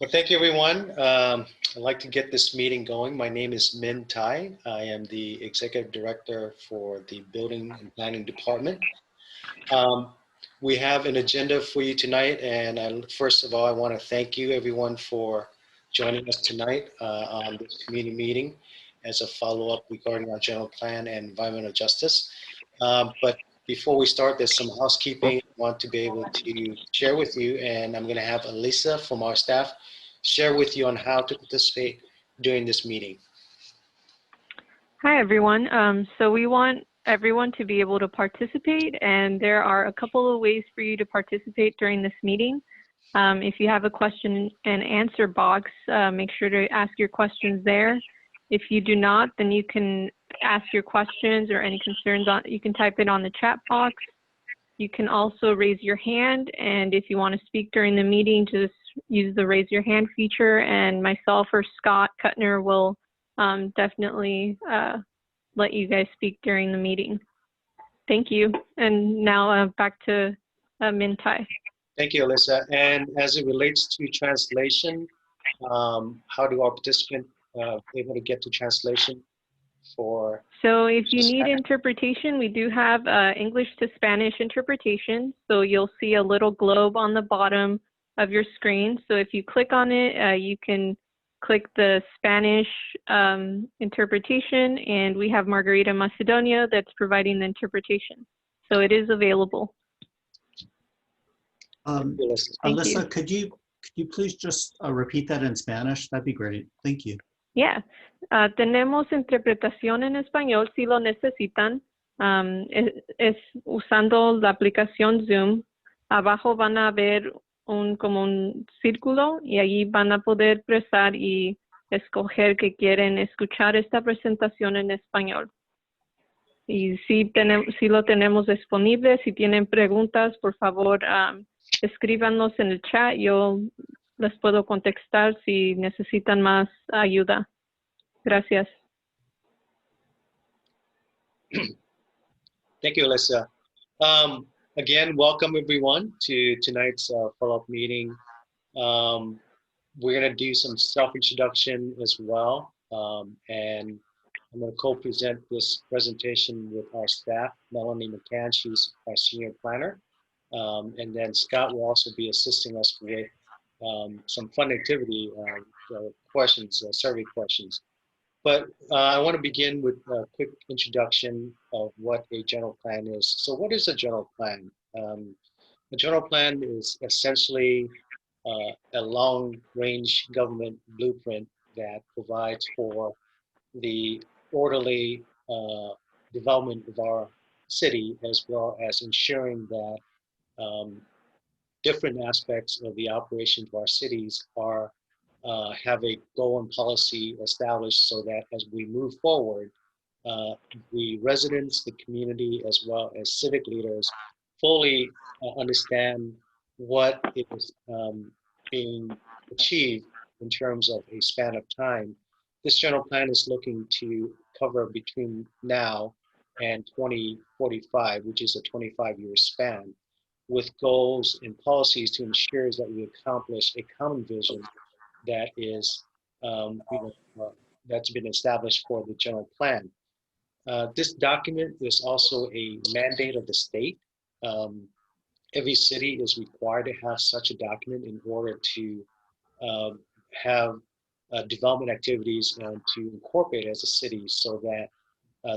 Well, thank you, everyone. I'd like to get this meeting going. My name is Min Tai. I am the Executive Director for the Building and Planning Department. We have an agenda for you tonight, and first of all, I want to thank you, everyone, for joining us tonight on this community meeting as a follow-up regarding our general plan and environmental justice. But before we start, there's some housekeeping I want to be able to share with you, and I'm going to have Alyssa from our staff share with you on how to participate during this meeting. Hi, everyone. So we want everyone to be able to participate, and there are a couple of ways for you to participate during this meeting. If you have a question and answer box, make sure to ask your questions there. If you do not, then you can ask your questions or any concerns you can type it on the chat box. You can also raise your hand, and if you want to speak during the meeting, just use the raise your hand feature, and myself or Scott Kuttner will definitely let you guys speak during the meeting. Thank you. And now back to Min Tai. Thank you, Alyssa. And as it relates to translation, how do our participants able to get to translation for? So if you need interpretation, we do have English to Spanish interpretation. So you'll see a little globe on the bottom of your screen. So if you click on it, you can click the Spanish interpretation, and we have Margarita Macedonia that's providing the interpretation. So it is available. Alyssa, could you please just repeat that in Spanish? That'd be great. Thank you. Yeah. Tenemos interpretación en español si lo necesitan. Es usando la aplicación Zoom. Abajo van a ver como un círculo, y allí van a poder presar y escoger que quieren escuchar esta presentación en español. Y si lo tenemos disponible, si tienen preguntas, por favor, escríbanos en el chat. Yo les puedo contestar si necesitan más ayuda. Gracias. Thank you, Alyssa. Again, welcome everyone to tonight's follow-up meeting. We're going to do some self-introduction as well, and I'm going to co-present this presentation with our staff. Melanie McCann, she's our senior planner, and then Scott will also be assisting us with some fun activity questions, survey questions. But I want to begin with a quick introduction of what a general plan is. So what is a general plan? A general plan is essentially a long-range government blueprint that provides for the orderly development of our city, as well as ensuring that different aspects of the operations of our cities are have a goal and policy established so that as we move forward, the residents, the community, as well as civic leaders fully understand what is being achieved in terms of a span of time. This general plan is looking to cover between now and 2045, which is a 25-year span, with goals and policies to ensure that we accomplish a common vision that is that's been established for the general plan. This document is also a mandate of the state. Every city is required to have such a document in order to have development activities and to incorporate it as a city, so that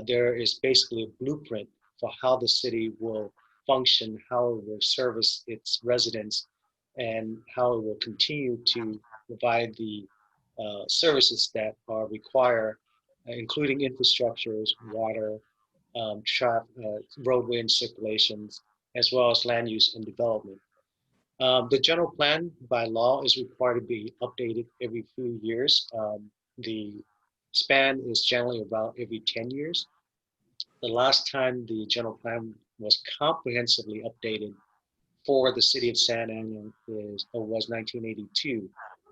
there is basically a blueprint for how the city will function, how it will service its residents, and how it will continue to provide the services that are required, including infrastructures, water, roadway and circulations, as well as land use and development. The general plan by law is required to be updated every few years. The span is generally about every 10 years. The last time the general plan was comprehensively updated for the city of Santa Ana was 1982.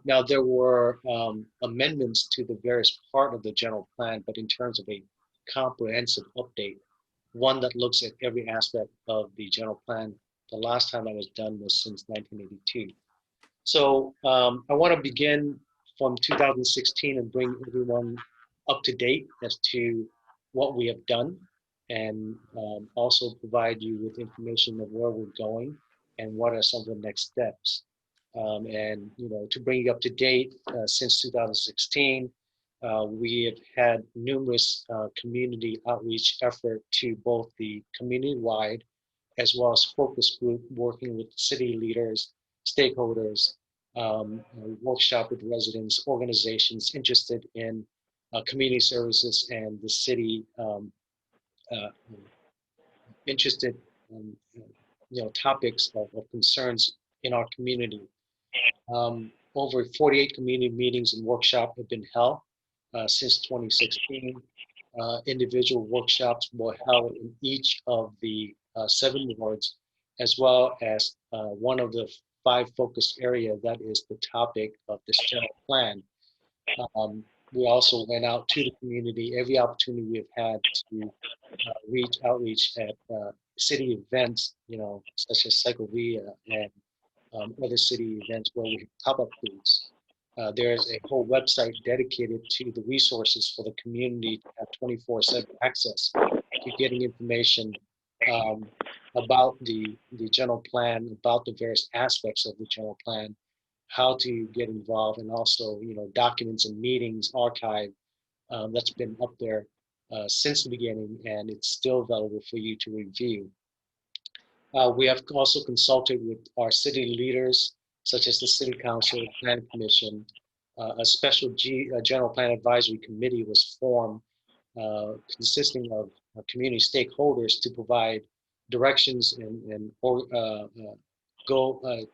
Now, there were amendments to the various part of the general plan, but in terms of a comprehensive update, one that looks at every aspect of the general plan, the last time that was done was since 1982. So I want to begin from 2016 and bring everyone up to date as to what we have done, and also provide you with information of where we're going and what are some of the next steps. And to bring you up to date, since 2016, we have had numerous community outreach effort to both the community-wide as well as focus group working with city leaders, stakeholders, workshop with residents, organizations interested in community services and the city uh, interested in topics of concerns in our community. Over 48 community meetings and workshops have been held since 2016. Individual workshops were held in each of the 7 wards, as well as one of the 5 focus areas that is the topic of this general plan. We also went out to the community every opportunity we've had to outreach at city events, such as Cyclovia and other city events where we have pop-up booths. There's a whole website dedicated to the resources for the community to have 24/7 access to getting information about the general plan, about the various aspects of the general plan, how to get involved, and also documents and meetings archive that's been up there since the beginning, and it's still available for you to review. We have also consulted with our city leaders, such as the City Council, Plan Commission. A special General Plan Advisory Committee was formed, consisting of community stakeholders to provide directions and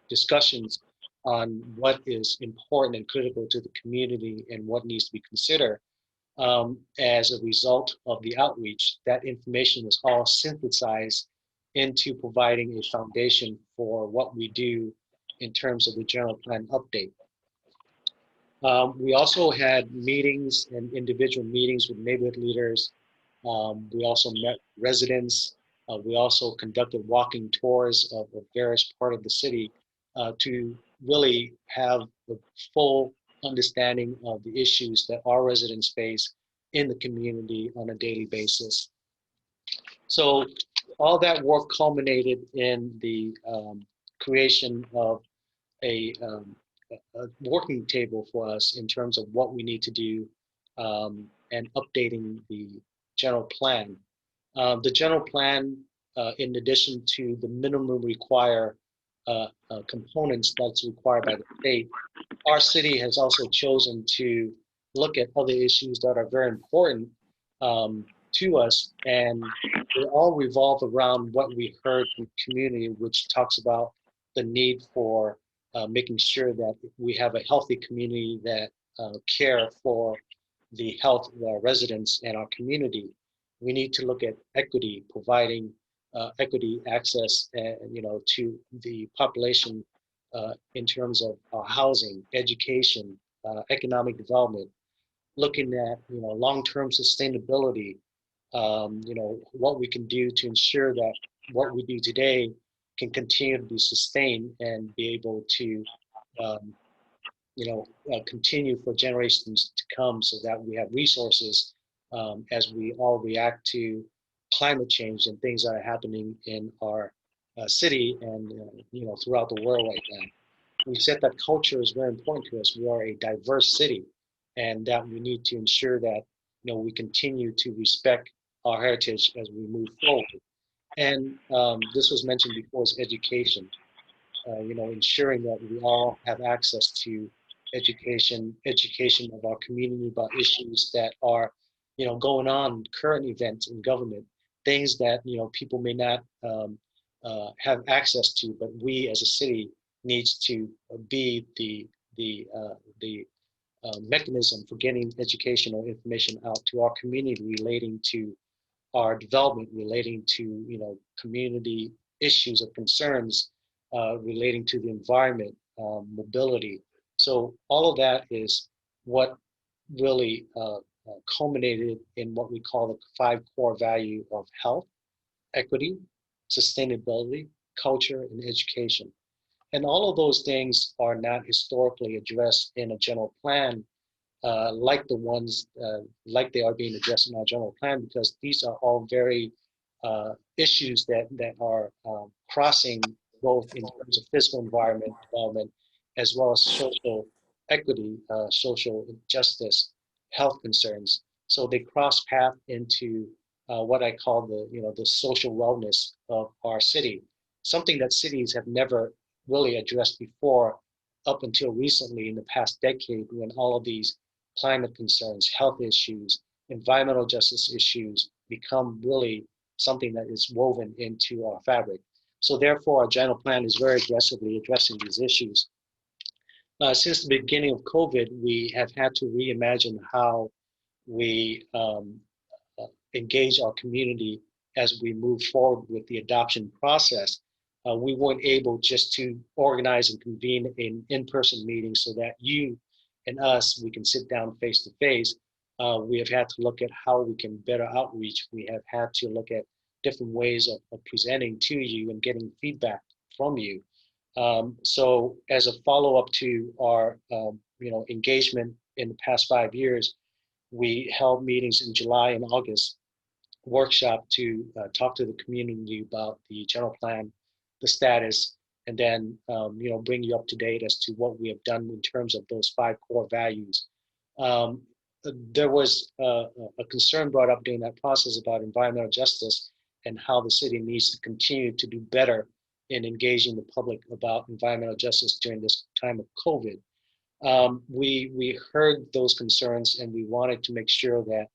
discussions on what is important and critical to the community and what needs to be considered. As a result of the outreach, that information was all synthesized into providing a foundation for what we do in terms of the general plan update. We also had meetings and individual meetings with neighborhood leaders. We also met residents. We also conducted walking tours of various parts of the city to really have the full understanding of the issues that our residents face in the community on a daily basis. So all that work culminated in the creation of a working table for us in terms of what we need to do and updating the general plan. The general plan, in addition to the minimum components that's required by the state, our city has also chosen to look at other issues that are very important to us, and they all revolve around what we heard from the community, which talks about the need for making sure that we have a healthy community that care for the health of our residents and our community. We need to look at equity, providing equity access, to the population in terms of housing, education, economic development. Looking at long-term sustainability, what we can do to ensure that what we do today can continue to be sustained and be able to continue for generations to come, so that we have resources as we all react to climate change and things that are happening in our city and throughout the world right now. We said that culture is very important to us. We are a diverse city, and that we need to ensure that we continue to respect our heritage as we move forward. And this was mentioned before, is education. Ensuring that we all have access to education of our community about issues that are, going on, current events in government, things that people may not have access to, but we as a city needs to be the mechanism for getting educational information out to our community relating to our development, relating to community issues of concerns relating to the environment, mobility. So all of that is what really culminated in what we call the 5 core value of health, equity, sustainability, culture, and education. And all of those things are not historically addressed in a general plan like the ones like they are being addressed in our general plan, because these are all very issues that are crossing both in terms of physical environment development as well as social equity, social justice, health concerns. So they cross path into what I call the social wellness of our city, something that cities have never really addressed before up until recently in the past decade, when all of these climate concerns, health issues, environmental justice issues become really something that is woven into our fabric. So therefore, our general plan is very aggressively addressing these issues. Since the beginning of COVID, we have had to reimagine how we engage our community as we move forward with the adoption process. We weren't able just to organize and convene an in-person meeting so that you and us, we can sit down face to face. We have had to look at how we can better outreach. We have had to look at different ways of presenting to you and getting feedback from you. So as a follow-up to our engagement in the past 5 years, we held meetings in July and August, workshop to talk to the community about the general plan, the status, and then bring you up to date as to what we have done in terms of those 5 core values. There was a concern brought up during that process about environmental justice and how the city needs to continue to do better in engaging the public about environmental justice during this time of COVID. We heard those concerns, and we wanted to make sure that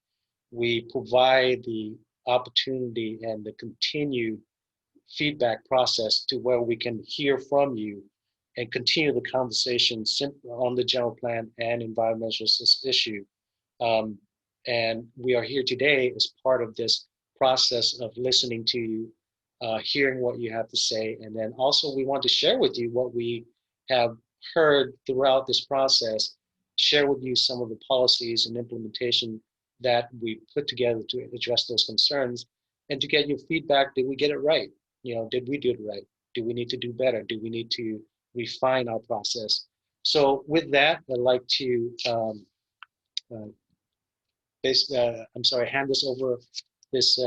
we provide the opportunity and the continued feedback process to where we can hear from you and continue the conversation on the general plan and environmental justice issue. And we are here today as part of this process of listening to you, hearing what you have to say, and then also we want to share with you what we have heard throughout this process, share with you some of the policies and implementation that we put together to address those concerns, and to get your feedback. Did we get it right? Did we do it right? Do we need to do better? Do we need to refine our process? So with that, I'd like to hand this over, this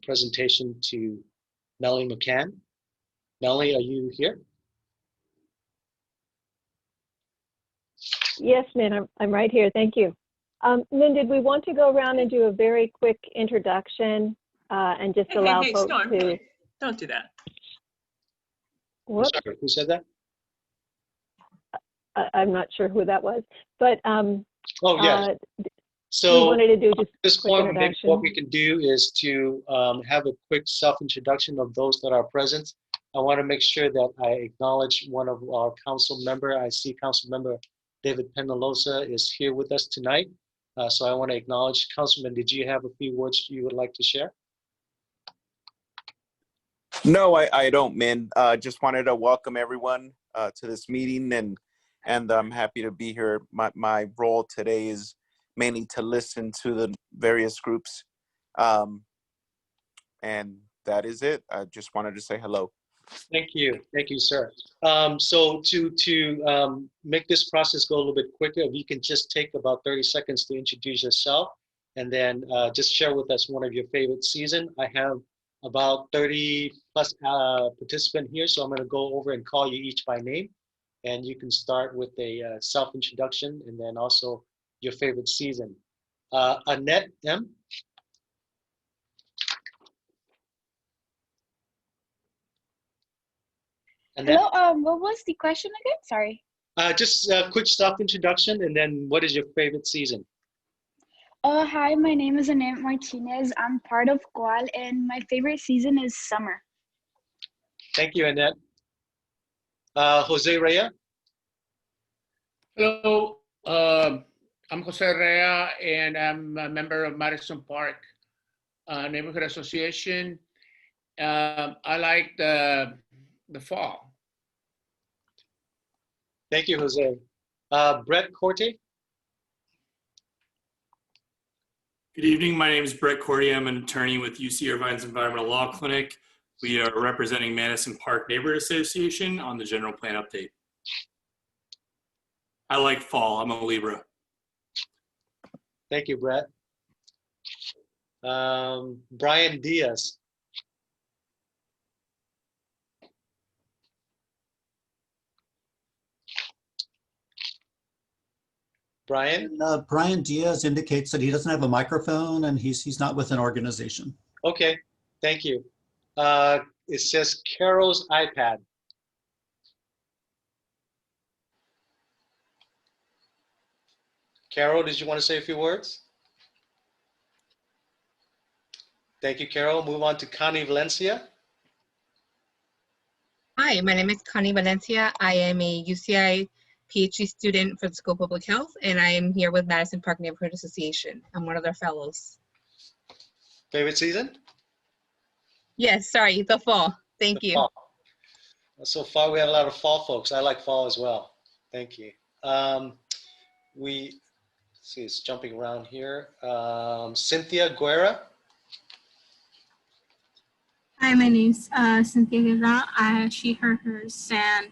presentation, to Melanie McCann. Melanie, are you here? Yes, ma'am, I'm right here. Thank you. Lynn, did we want to go around and do a very quick introduction and just allow folks Storm, to... Hey, don't do that. What? Sorry, who said that? I'm not sure who that was, but oh, yes. So we wanted to do just this a quick point, introduction. what we can do is to have a quick self-introduction of those that are present. I want to make sure that I acknowledge one of our council member. I see Council Member David Penalosa is here with us tonight. So I want to acknowledge. Councilman, did you have a few words you would like to share? No, I don't, Min. Just wanted to welcome everyone to this meeting, and I'm happy to be here. My role today is mainly to listen to the various groups, and that is it. I just wanted to say hello. Thank you, sir. So to make this process go a little bit quicker, if you can just take about 30 seconds to introduce yourself, and then just share with us one of your favorite season. I have about 30 plus participant here, so I'm going to go over and call you each by name, and you can start with a self-introduction and then also your favorite season. Annette M. Hello, what was the question again? Sorry. Just a quick self-introduction, and then what is your favorite season? Hi, my name is Annette Martinez. I'm part of Coal, and my favorite season is summer. Thank you, Annette. Jose Rea. Hello, I'm Jose Rea, and I'm a member of Madison Park Neighborhood Association. I like the fall. Thank you, Jose. Brett Corte. Good evening. My name is Brett Cordy. I'm an attorney with UC Irvine's Environmental Law Clinic. We are representing Madison Park Neighborhood Association on the general plan update. I like fall. I'm a Libra. Thank you, Brett. Brian Diaz. Brian? Brian Diaz indicates that he doesn't have a microphone and he's not with an organization. Okay, thank you. It says Carol's iPad. Carol, did you want to say a few words? Thank you, Carol. Move on to Connie Valencia. Hi, my name is Connie Valencia. I am a UCI PhD student for the School of Public Health, and I am here with Madison Park Neighborhood Association. I'm one of their fellows. Favorite season? Yes, sorry, the fall. Thank you. Fall. So far, we have a lot of fall folks. I like fall as well. Thank you. Let's see, it's jumping around here. Cynthia Guerra. Hi, my name's Cynthia Guerra. She, her, hers, and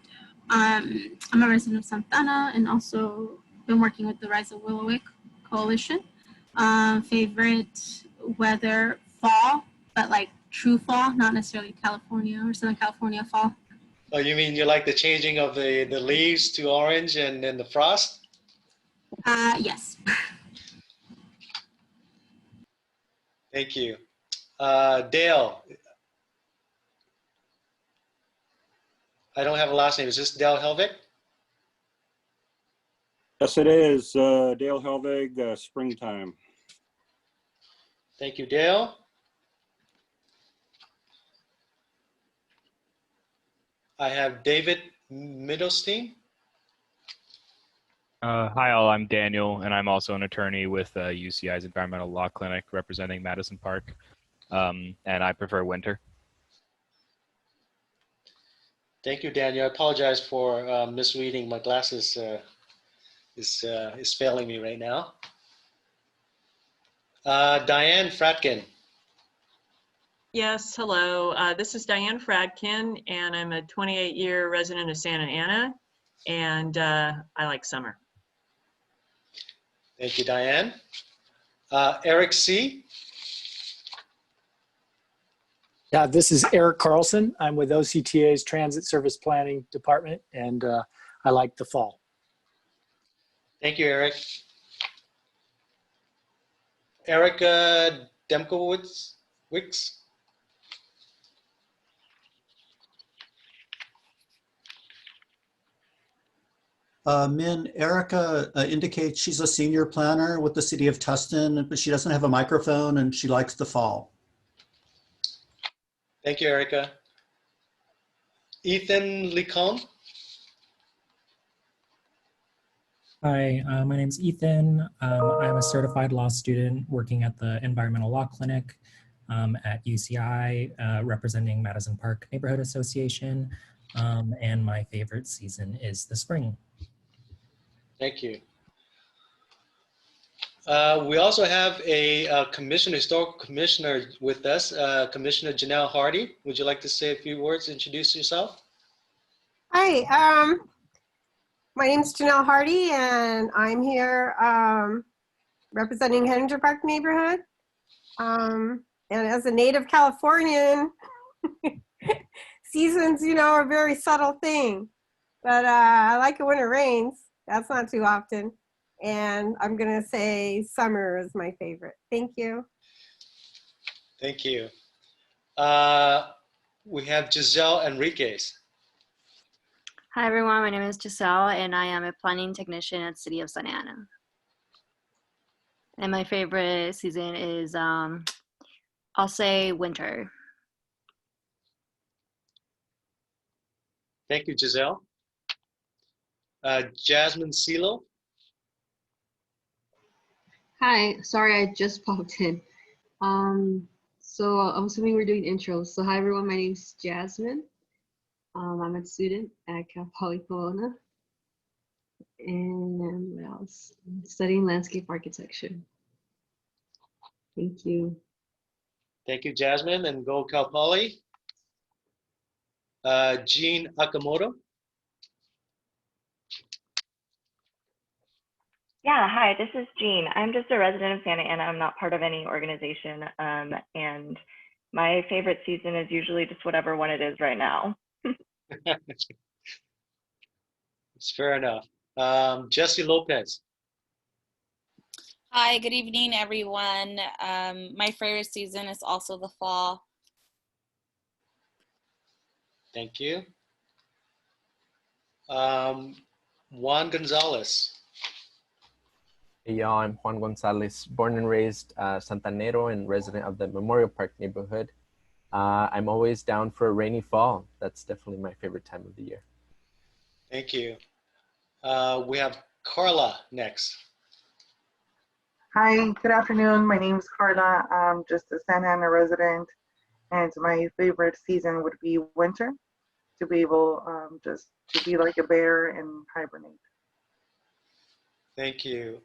I'm a resident of Santana and also been working with the Rise of Willowick Coalition. Favorite weather, fall, but like true fall, not necessarily California or Southern California fall. Oh, you mean you like the changing of the leaves to orange and then the frost? Yes. Thank you. Dale. I don't have a last name. Is this Dale Helvig? Yes, it is. Dale Helvig, springtime. Thank you, Dale. I have David Middlestein. Hi all, I'm Daniel, and I'm also an attorney with UCI's Environmental Law Clinic representing Madison Park, and I prefer winter. Thank you, Daniel. I apologize for misreading. My glasses is failing me right now. Diane Fratkin. Yes, hello. This is Diane Fradkin, and I'm a 28-year resident of Santa Ana, and I like summer. Thank you, Diane. Eric C. Yeah, this is Eric Carlson. I'm with OCTA's Transit Service Planning Department, and I like the fall. Thank you, Eric. Erica Demkowicz. Min, Erica indicates she's a senior planner with the city of Tustin, but she doesn't have a microphone and she likes the fall. Thank you, Erica. Ethan Licon. Hi, my name is Ethan. I'm a certified law student working at the Environmental Law Clinic at UCI, representing Madison Park Neighborhood Association, and my favorite season is the spring. Thank you. We also have a historical commissioner with us, Commissioner Janelle Hardy. Would you like to say a few words, introduce yourself? Hi, my name is Janelle Hardy, and I'm here representing Henninger Park neighborhood. And as a native Californian, seasons, are a very subtle thing. But I like it when it rains. That's not too often. And I'm going to say summer is my favorite. Thank you. Thank you. We have Giselle Enriquez. Hi everyone, my name is Giselle and I am a planning technician at City of Santa Ana. And my favorite season is, I'll say winter. Thank you, Giselle. Jasmine Silo. Hi, sorry, I just popped in. So I'm assuming we're doing intros. So hi everyone, my name is Jasmine. I'm a student at Cal Poly Pomona. And what else? I'm studying landscape architecture. Thank you. Thank you, Jasmine, and go Cal Poly. Jean Akamoto. Yeah, hi, this is Jean. I'm just a resident of Santa Ana. I'm not part of any organization. And my favorite season is usually just whatever one it is right now. It's fair enough. Jesse Lopez. Hi, good evening, everyone. My favorite season is also the fall. Thank you. Juan Gonzalez. Hey, y'all, I'm Juan Gonzalez, born and raised Santanero and resident of the Memorial Park neighborhood. I'm always down for a rainy fall. That's definitely my favorite time of the year. Thank you. We have Carla next. Hi, good afternoon. My name is Carla. I'm just a Santa Ana resident, and my favorite season would be winter, to be able just to be like a bear and hibernate. Thank you.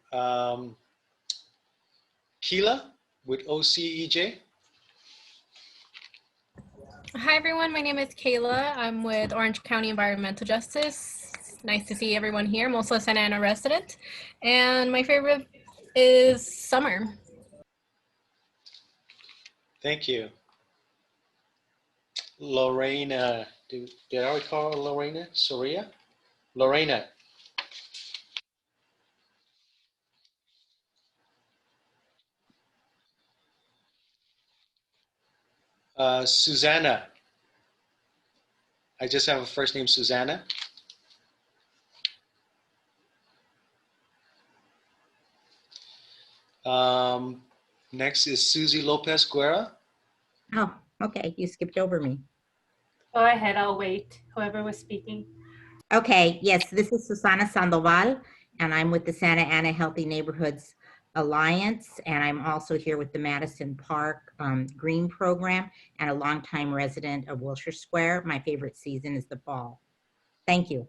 Keela with OCEJ. Hi everyone, my name is Kayla. I'm with Orange County Environmental Justice. It's nice to see everyone here. I'm also a Santa Ana resident. And my favorite is summer. Thank you. Lorena, did I recall Lorena Soria? Lorena. Susanna. I just have a first name, Susanna. Next is Susie Lopez Guerra. Oh, okay, you skipped over me. Go ahead, I'll wait. Whoever was speaking. Okay, yes, this is Susana Sandoval, and I'm with the Santa Ana Healthy Neighborhoods Alliance, and I'm also here with the Madison Park Green Program and a longtime resident of Wilshire Square. My favorite season is the fall. Thank you.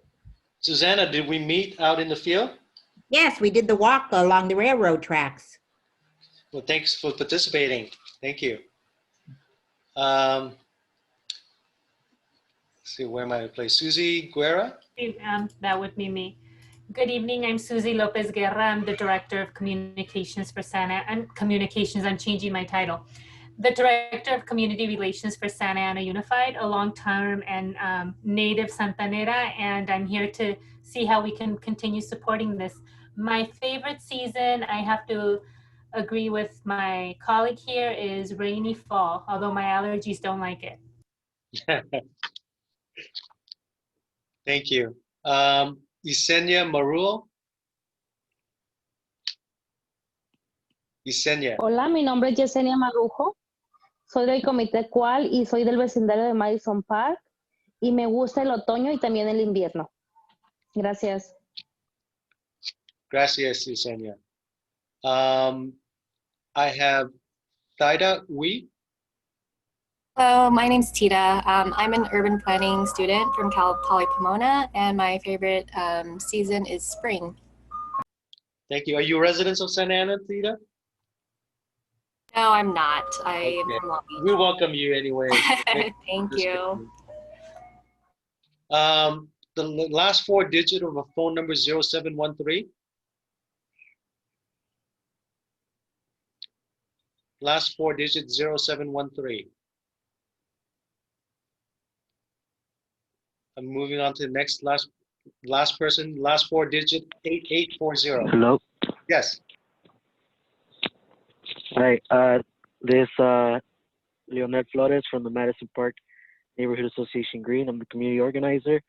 Susanna, did we meet out in the field? Yes, we did the walk along the railroad tracks. Well, thanks for participating. Thank you. Let's see, where am I to play? Susie Guerra? That would be me. Good evening, I'm Susie Lopez Guerra. I'm the Director of Communications for Santa and Communications, I'm changing my title. The Director of Community Relations for Santa Ana Unified, a long-term and native Santanera, and I'm here to see how we can continue supporting this. My favorite season, I have to agree with my colleague here, is rainy fall, although my allergies don't like it. Thank you. Yesenia Maruo. Yesenia. Hola, mi nombre es Yesenia Marrujo. Soy del Comité Cual y soy del vecindario de Madison Park. Y me gusta el otoño y también el invierno. Gracias. Gracias, Yesenia. I have Thaida Wee. Hello, my name's Tita. I'm an urban planning student from Cal Poly Pomona, and my favorite season is spring. Thank you. Are you residents of Santa Ana, Tita? No, I'm not. I am Okay. from Long Beach. We welcome you anyway. Thank you. The last four digits of a phone number 0713. Last four digits 0713. I'm moving on to the next last person. Last four digit 8840. Hello. Yes. Hi. This Leonel Flores from the Madison Park Neighborhood Association Green. I'm the community organizer.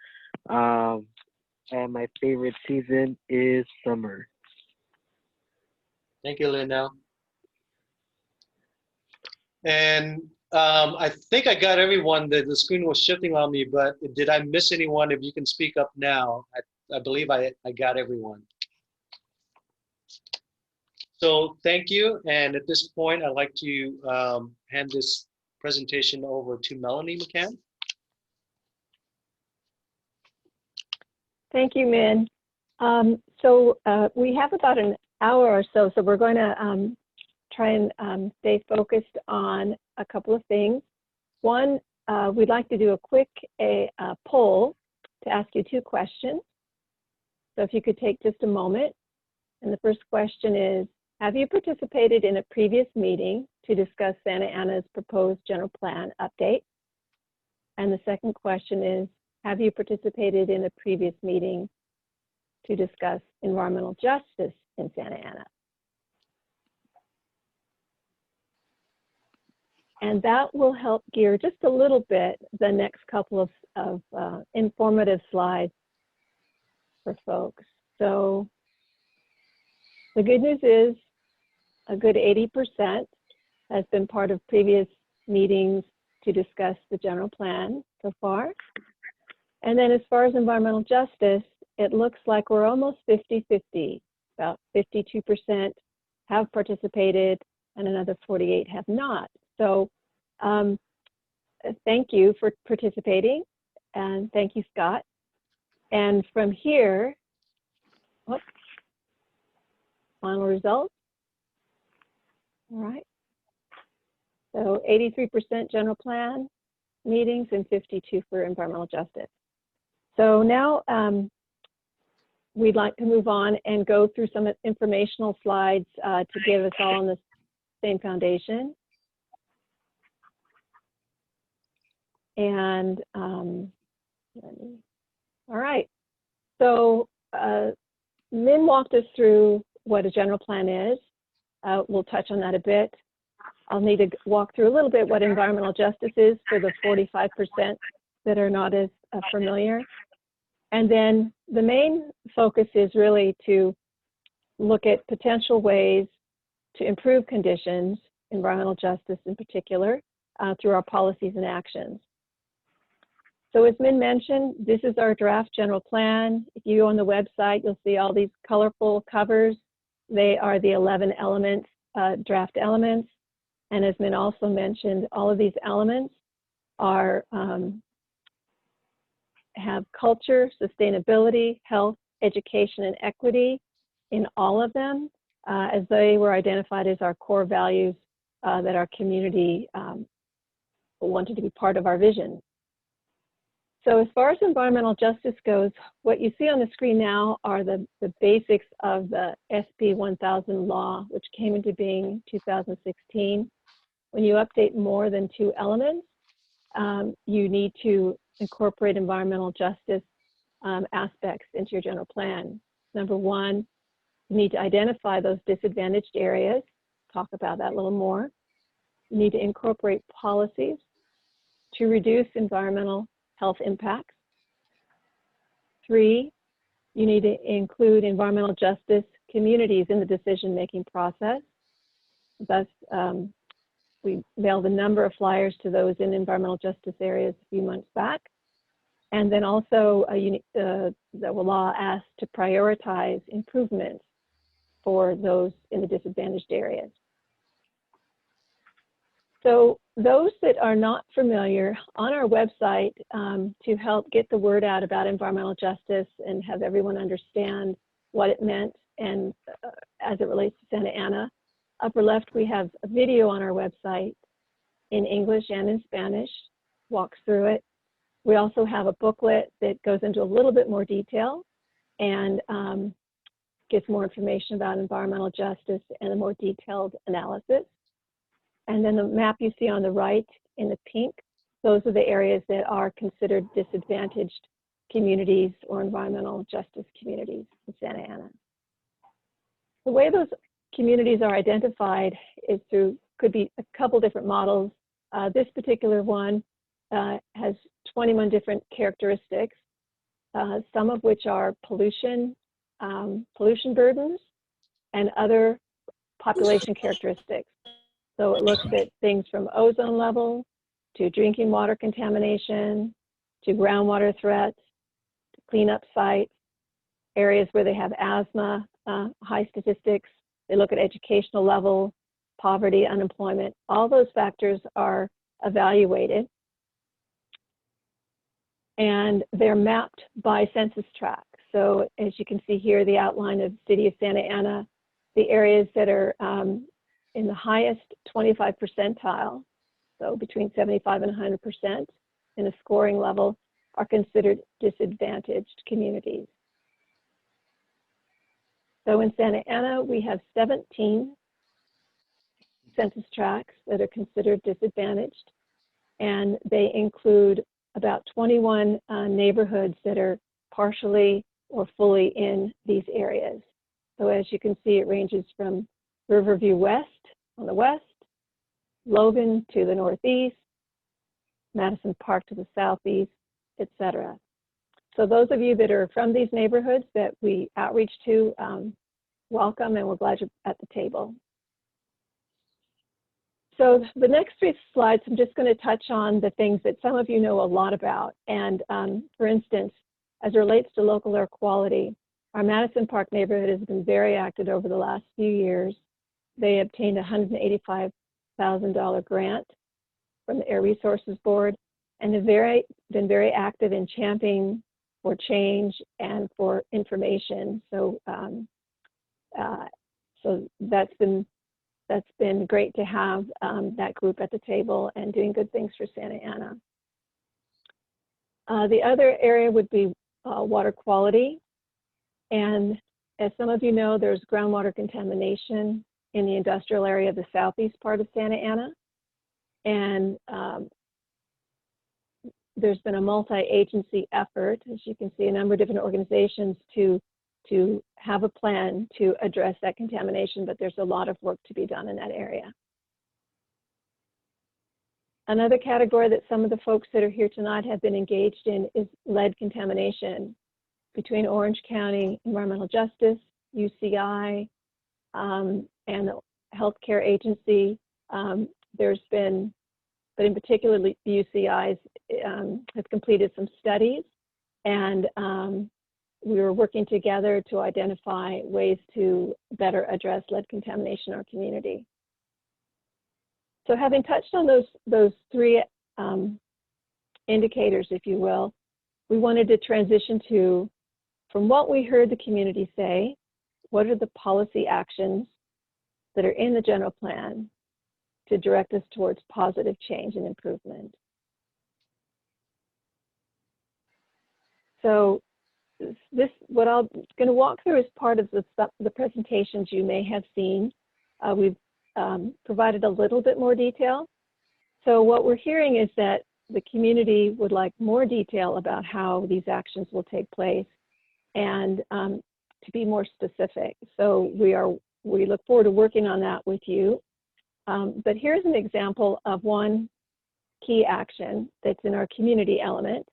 And my favorite season is summer. Thank you, Lynell. And I think I got everyone. The screen was shifting on me, but did I miss anyone? If you can speak up now, I believe I got everyone. So thank you. And at this point, I'd like to hand this presentation over to Melanie McCann. Thank you, Min. We have about an hour or so we're going to try and stay focused on a couple of things. One, we'd like to do a quick poll to ask you 2 questions. So if you could take just a moment. And the first question is, have you participated in a previous meeting to discuss Santa Ana's proposed general plan update? And the second question is, have you participated in a previous meeting to discuss environmental justice in Santa Ana? And that will help gear just a little bit the next couple of informative slides for folks. So the good news is a good 80% has been part of previous meetings to discuss the general plan so far. And then as far as environmental justice, it looks like we're almost 50-50. About 52% have participated and another 48 have not. So thank you for participating, and thank you, Scott. And from here, whoops, final results. All right. So 83% general plan meetings and 52 for environmental justice. So now we'd like to move on and go through some informational slides to give us all on the same foundation. And all right, so Min walked us through what a general plan is. We'll touch on that a bit. I'll need to walk through a little bit what environmental justice is for the 45% that are not as familiar. And then the main focus is really to look at potential ways to improve conditions, environmental justice in particular, through our policies and actions. So as Min mentioned, this is our draft general plan. If you go on the website, you'll see all these colorful covers. They are the 11 elements, draft elements. And as Min also mentioned, all of these elements are have culture, sustainability, health, education, and equity in all of them, as they were identified as our core values that our community wanted to be part of our vision. So as far as environmental justice goes, what you see on the screen now are the basics of the SB 1000 law, which came into being in 2016. When you update more than 2 elements, you need to incorporate environmental justice aspects into your general plan. Number 1, you need to identify those disadvantaged areas, talk about that a little more. You need to incorporate policies to reduce environmental health impacts. 3, you need to include environmental justice communities in the decision-making process. Thus, we mailed a number of flyers to those in environmental justice areas a few months back. And then also, the law asks to prioritize improvements for those in the disadvantaged areas. So those that are not familiar, on our website, to help get the word out about environmental justice and have everyone understand what it meant and as it relates to Santa Ana, upper left, we have a video on our website in English and in Spanish, walks through it. We also have a booklet that goes into a little bit more detail and gives more information about environmental justice and a more detailed analysis. And then the map you see on the right in the pink, those are the areas that are considered disadvantaged communities or environmental justice communities in Santa Ana. The way those communities are identified is through, could be a couple different models. This particular one has 21 different characteristics, some of which are pollution burdens and other population characteristics. So it looks at things from ozone level to drinking water contamination, to groundwater threats, to cleanup sites, areas where they have asthma, high statistics. They look at educational level, poverty, unemployment. All those factors are evaluated. And they're mapped by census tract. So as you can see here, the outline of the city of Santa Ana, the areas that are in the highest 25 percentile, so between 75 and 100%, in a scoring level are considered disadvantaged communities. So in Santa Ana, we have 17 census tracts that are considered disadvantaged, and they include about 21 neighborhoods that are partially or fully in these areas. So as you can see, it ranges from Riverview West on the west, Logan to the northeast, Madison Park to the southeast, etc. So those of you that are from these neighborhoods that we outreach to, welcome, and we're glad you're at the table. So the next 3 slides, I'm just going to touch on the things that some of you know a lot about. And for instance, as it relates to local air quality, our Madison Park neighborhood has been very active over the last few years. They obtained a $185,000 grant from the Air Resources Board, and have been very active in championing for change and for information. So, so that's been great to have that group at the table and doing good things for Santa Ana. The other area would be water quality. And as some of you know, there's groundwater contamination in the industrial area of the southeast part of Santa Ana. And there's been a multi-agency effort, as you can see, a number of different organizations to have a plan to address that contamination, but there's a lot of work to be done in that area. Another category that some of the folks that are here tonight have been engaged in is lead contamination. Between Orange County Environmental Justice, UCI, and the healthcare agency, there's been, but in particular the UCIs have completed some studies, and we were working together to identify ways to better address lead contamination in our community. So having touched on those 3 indicators, if you will, we wanted to transition to, from what we heard the community say, what are the policy actions that are in the general plan to direct us towards positive change and improvement. So what I'm going to walk through is part of the presentations you may have seen. We've provided a little bit more detail. So what we're hearing is that the community would like more detail about how these actions will take place, and to be more specific. So we look forward to working on that with you. But here's an example of one key action that's in our community element,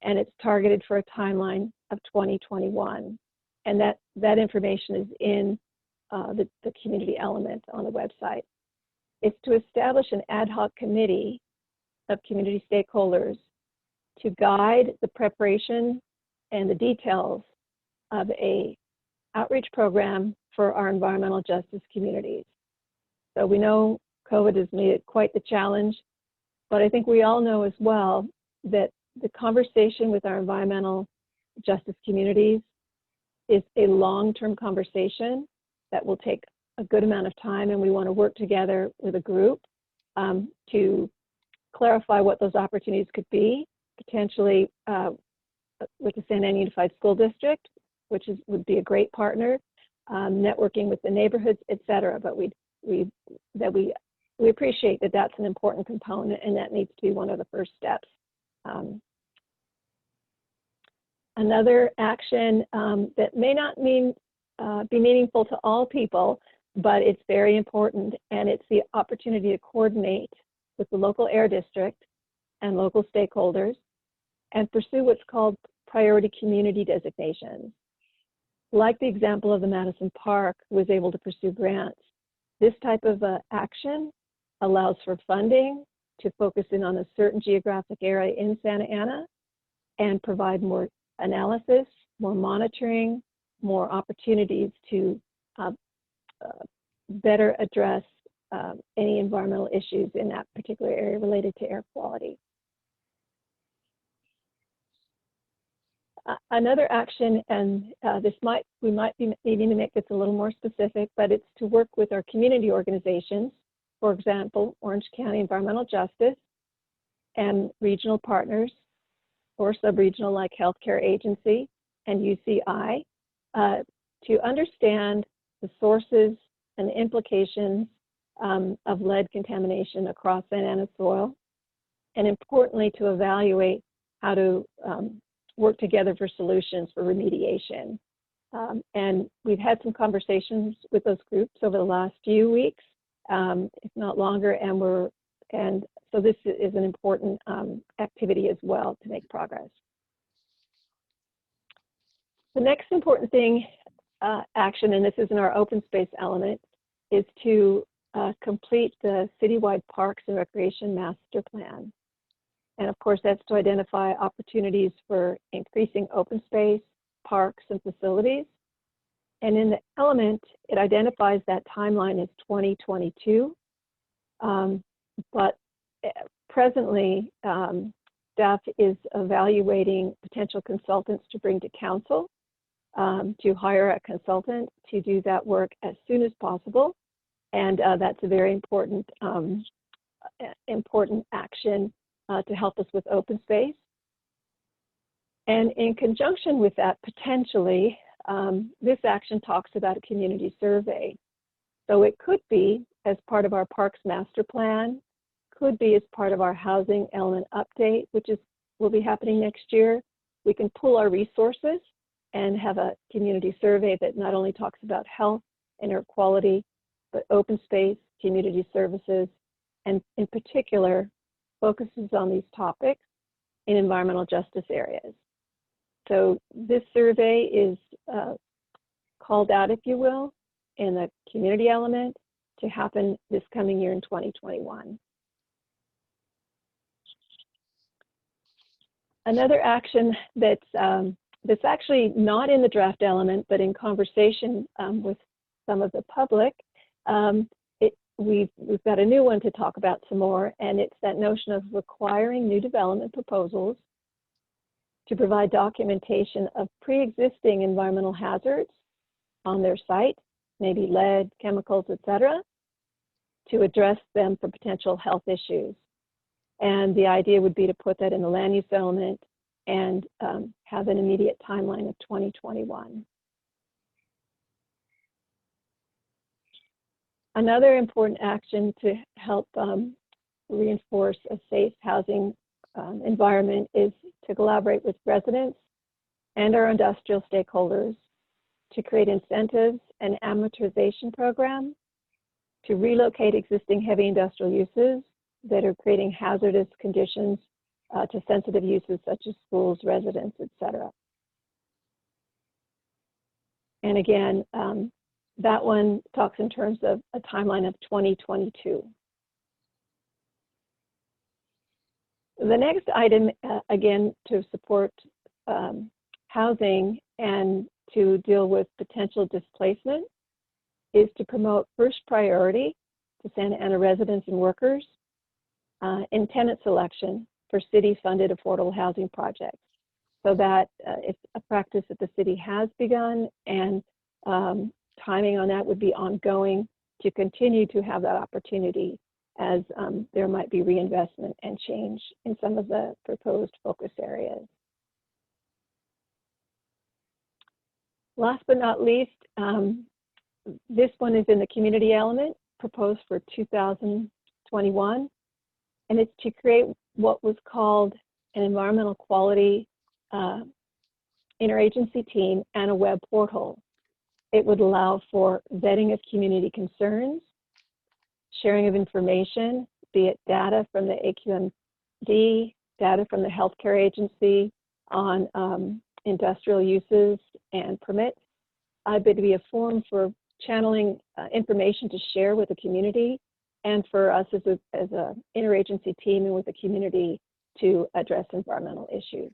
and it's targeted for a timeline of 2021. And that information is in the community element on the website. It's to establish an ad hoc committee of community stakeholders to guide the preparation and the details of a outreach program for our environmental justice communities. So we know COVID has made it quite the challenge, but I think we all know as well that the conversation with our environmental justice communities is a long-term conversation that will take a good amount of time, and we want to work together with a group to clarify what those opportunities could be, potentially with the Santa Ana Unified School District, which would be a great partner, networking with the neighborhoods, et cetera. But we appreciate that that's an important component, and that needs to be one of the first steps. Another action that may not be meaningful to all people, but it's very important, and it's the opportunity to coordinate with the local air district and local stakeholders and pursue what's called priority community designations. Like the example of the Madison Park was able to pursue grants, this type of action allows for funding to focus in on a certain geographic area in Santa Ana and provide more analysis, more monitoring, more opportunities to better address any environmental issues in that particular area related to air quality. Another action, and we might be needing to make this a little more specific, but it's to work with our community organizations, for example, Orange County Environmental Justice, and regional partners or sub-regional like healthcare agency and UCI to understand the sources and the implications of lead contamination across Santa Ana soil, and importantly to evaluate how to work together for solutions for remediation. And we've had some conversations with those groups over the last few weeks, if not longer, and so this is an important activity as well to make progress. The next important thing, action, and this is in our open space element, is to complete the citywide parks and recreation master plan. And of course, that's to identify opportunities for increasing open space, parks, and facilities. And in the element, it identifies that timeline as 2022. But presently, staff is evaluating potential consultants to bring to council, to hire a consultant to do that work as soon as possible. And that's a very important, important action to help us with open space. And in conjunction with that, potentially, this action talks about a community survey. So it could be as part of our parks master plan, could be as part of our housing element update, which will be happening next year. We can pull our resources and have a community survey that not only talks about health and air quality, but open space, community services, and in particular, focuses on these topics in environmental justice areas. So this survey is called out, if you will, in the community element to happen this coming year in 2021. Another action that's actually not in the draft element, but in conversation with some of the public, we've got a new one to talk about some more, and it's that notion of requiring new development proposals to provide documentation of pre-existing environmental hazards on their site, maybe lead, chemicals, etc., to address them for potential health issues. And the idea would be to put that in the land use element and have an immediate timeline of 2021. Another important action to help reinforce a safe housing environment is to collaborate with residents and our industrial stakeholders to create incentives and amortization programs to relocate existing heavy industrial uses that are creating hazardous conditions to sensitive uses such as schools, residents, etc. And again, that one talks in terms of a timeline of 2022. The next item, again, to support housing and to deal with potential displacement is to promote first priority to Santa Ana residents and workers in tenant selection for city-funded affordable housing projects. So that it's a practice that the city has begun, and timing on that would be ongoing to continue to have that opportunity as there might be reinvestment and change in some of the proposed focus areas. Last but not least, this one is in the community element proposed for 2021, and it's to create what was called an environmental quality interagency team and a web portal. It would allow for vetting of community concerns, sharing of information, be it data from the AQMD, data from the healthcare agency on industrial uses and permits. But to be a forum for channeling information to share with the community and for us as a interagency team and with the community to address environmental issues.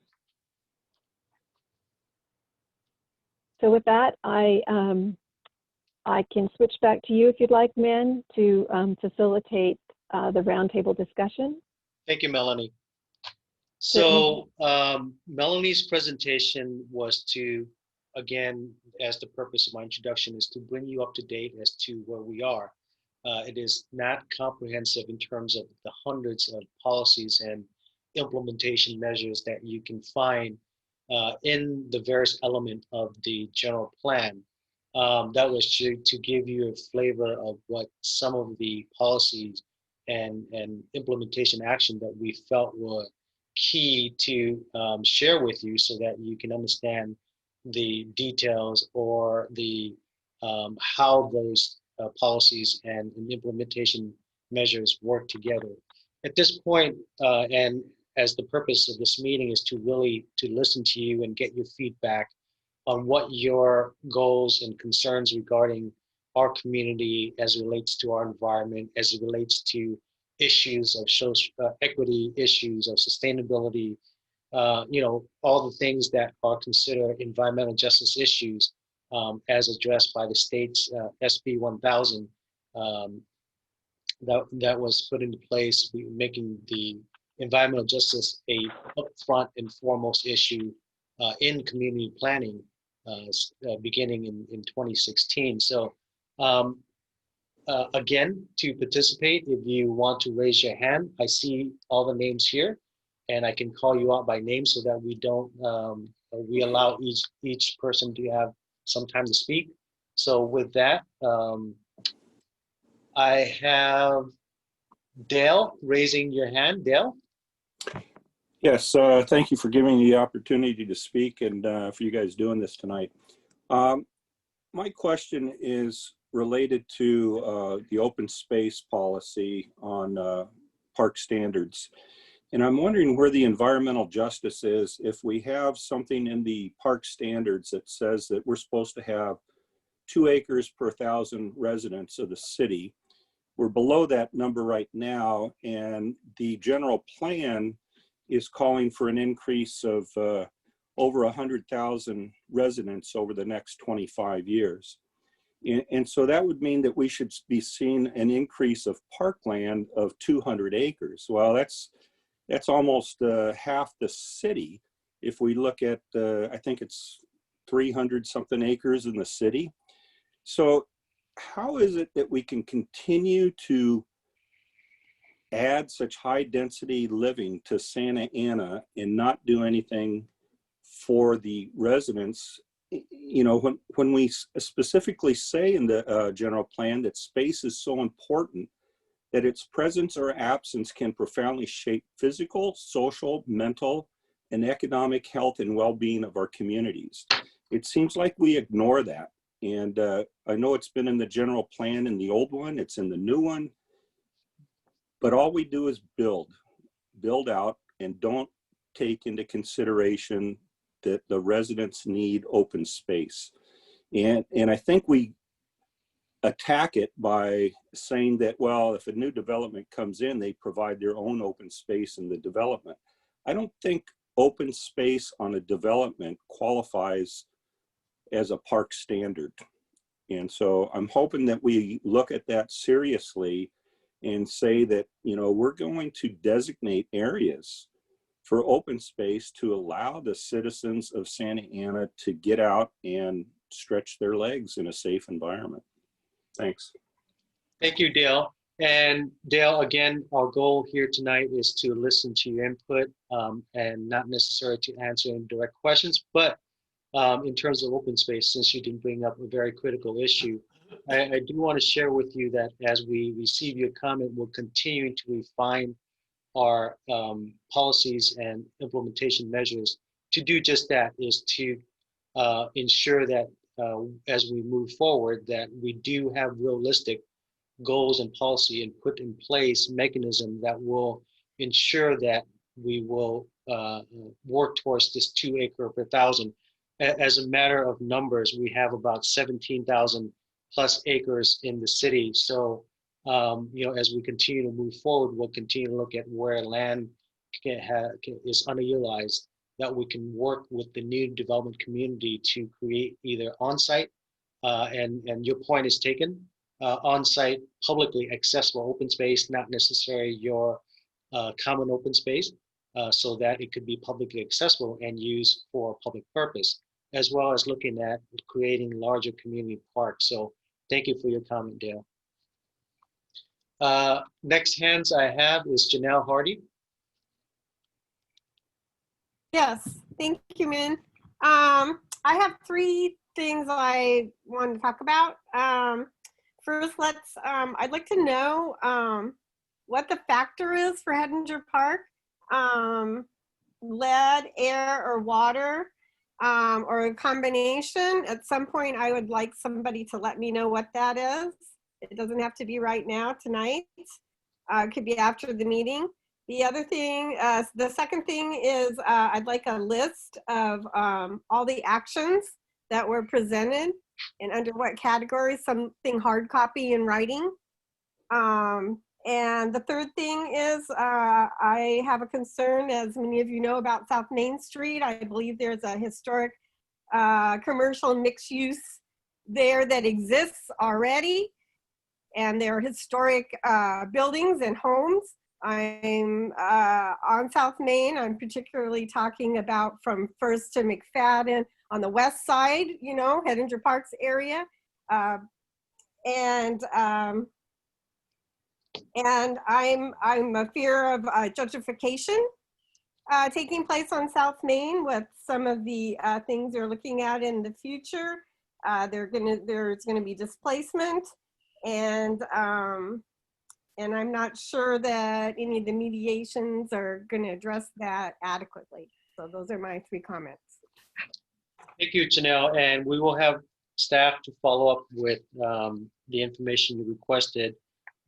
So with that, I can switch back to you if you'd like, Min, to facilitate the roundtable discussion. Thank you, Melanie. So Melanie's presentation was to, again, as the purpose of my introduction is to bring you up to date as to where we are. It is not comprehensive in terms of the hundreds of policies and implementation measures that you can find in the various element of the general plan. That was to give you a flavor of what some of the policies and implementation action that we felt were key to share with you so that you can understand the details or the how those policies and implementation measures work together. At this point, and as the purpose of this meeting is to really to listen to you and get your feedback on what your goals and concerns regarding our community as it relates to our environment, as it relates to issues of social equity, issues of sustainability, all the things that are considered environmental justice issues as addressed by the state's SB 1000 that was put into place, making the environmental justice a upfront and foremost issue in community planning beginning in 2016. So again, to participate, if you want to raise your hand, I see all the names here, and I can call you out by name so that we don't, we allow each person to have some time to speak. So with that, I have Dale raising your hand. Dale? Yes, thank you for giving me the opportunity to speak and for you guys doing this tonight. My question is related to the open space policy on park standards. And I'm wondering where the environmental justice is if we have something in the park standards that says that we're supposed to have 2 acres per 1,000 residents of the city. We're below that number right now, and the general plan is calling for an increase of over 100,000 residents over the next 25 years. And so that would mean that we should be seeing an increase of parkland of 200 acres. Well, that's almost half the city. If we look at, I think it's 300 something acres in the city. So how is it that we can continue to add such high density living to Santa Ana and not do anything for the residents? You know, when we specifically say in the general plan that space is so important, that its presence or absence can profoundly shape physical, social, mental, and economic health and well-being of our communities. It seems like we ignore that. And I know it's been in the general plan in the old one, it's in the new one, but all we do is build out and don't take into consideration that the residents need open space. And I think we attack it by saying that, well, if a new development comes in, they provide their own open space in the development. I don't think open space on a development qualifies as a park standard. And so I'm hoping that we look at that seriously and say that, you know, we're going to designate areas for open space to allow the citizens of Santa Ana to get out and stretch their legs in a safe environment. Thanks. Thank you, Dale. And Dale, again, our goal here tonight is to listen to your input and not necessarily to answer any direct questions, but in terms of open space, since you did bring up a very critical issue, I do want to share with you that as we receive your comment, we'll continue to refine our policies and implementation measures to do just that, is to ensure that as we move forward, that we do have realistic goals and policy and put in place mechanism that will ensure that we will work towards this 2 acre per 1,000. As a matter of numbers, we have about 17,000 plus acres in the city. So, you know, as we continue to move forward, we'll continue to look at where land is underutilized, that we can work with the new development community to create either on-site, and your point is taken, on-site publicly accessible open space, not necessarily your common open space, so that it could be publicly accessible and used for public purpose, as well as looking at creating larger community parks. So thank you for your comment, Dale. Next hands I have is Janelle Hardy. Yes, thank you, Min. I have three things I want to talk about. First, I'd like to know what the factor is for Hedinger Park. Lead, air, or water, or a combination. At some point, I would like somebody to let me know what that is. It doesn't have to be right now, tonight. It could be after the meeting. The second thing is I'd like a list of all the actions that were presented and under what categories, something hard copy in writing. And the third thing is I have a concern, as many of you know, about South Main Street. I believe there's a historic commercial mixed use there that exists already. And there are historic buildings and homes. I'm on South Main. I'm particularly talking about from First to McFadden on the west side, you know, Hedinger Park's area. And I'm a fear of gentrification taking place on South Main with some of the things they're looking at in the future. There's gonna be displacement, and I'm not sure that any of the mediations are gonna address that adequately. So those are my three comments. Thank you, Janelle. And we will have staff to follow up with the information you requested.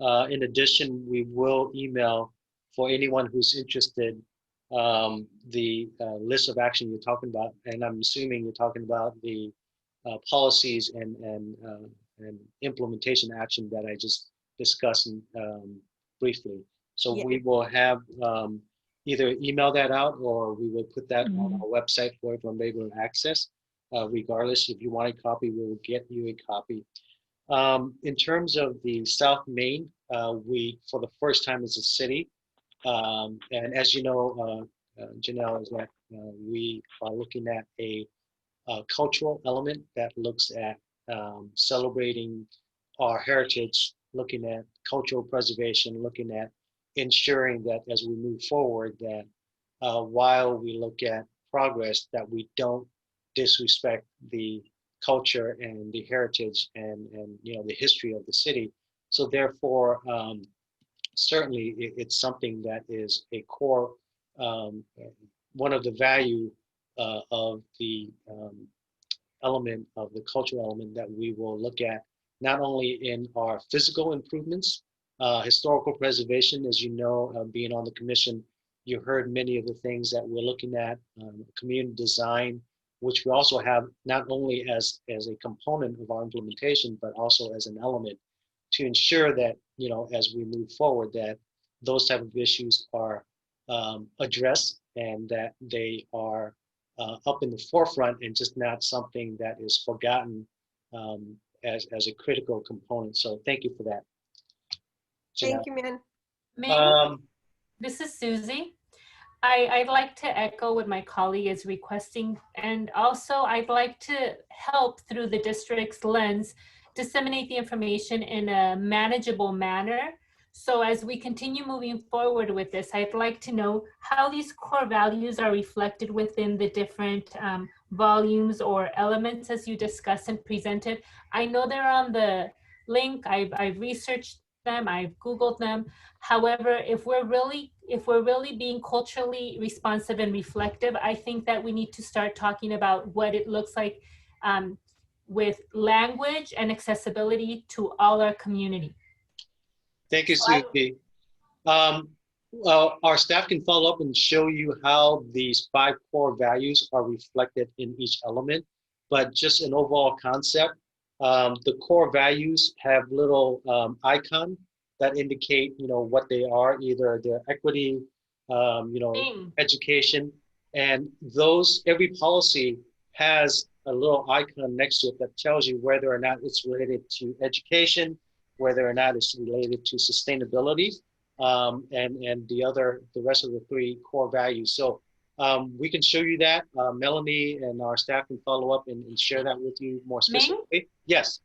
In addition, we will email for anyone who's interested the list of action you're talking about. And I'm assuming you're talking about the policies and implementation action that I just discussed briefly. So Yeah. we will have either email that out or we will put that on our website for everyone to be able to access. Regardless, if you want a copy, we will get you a copy. In terms of the South Main, we, for the first time as a city, and as you know, Janelle, is that we are looking at a cultural element that looks at celebrating our heritage, looking at cultural preservation, looking at ensuring that as we move forward, that while we look at progress, that we don't disrespect the culture and the heritage and you know the history of the city. So therefore, certainly it's something that is a core, one of the value of the element of the cultural element that we will look at not only in our physical improvements, historical preservation, as you know, being on the commission, you heard many of the things that we're looking at, community design, which we also have not only as a component of our implementation, but also as an element to ensure that, you know, as we move forward, that those type of issues are addressed and that they are up in the forefront and just not something that is forgotten as a critical component. So thank you for that. Thank you, Min. This is Susie. I'd like to echo what my colleague is requesting, and also I'd like to help through the district's lens disseminate the information in a manageable manner. So as we continue moving forward with this, I'd like to know how these core values are reflected within the different volumes or elements as you discussed and presented. I know they're on the link. I've researched them, I've Googled them. However, if we're really being culturally responsive and reflective, I think that we need to start talking about what it looks like with language and accessibility to all our community. Thank you, Susie. Well, our staff can follow up and show you how these 5 core values are reflected in each element, but just an overall concept. The core values have little icon that indicate, you know, what they are, either their equity, you know, education, and those, every policy has a little icon next to it that tells you whether or not it's related to education, whether or not it's related to sustainability, and the rest of the 3 core values. So we can show you that. Melanie and our staff can follow up and share that with you more specifically. Yes.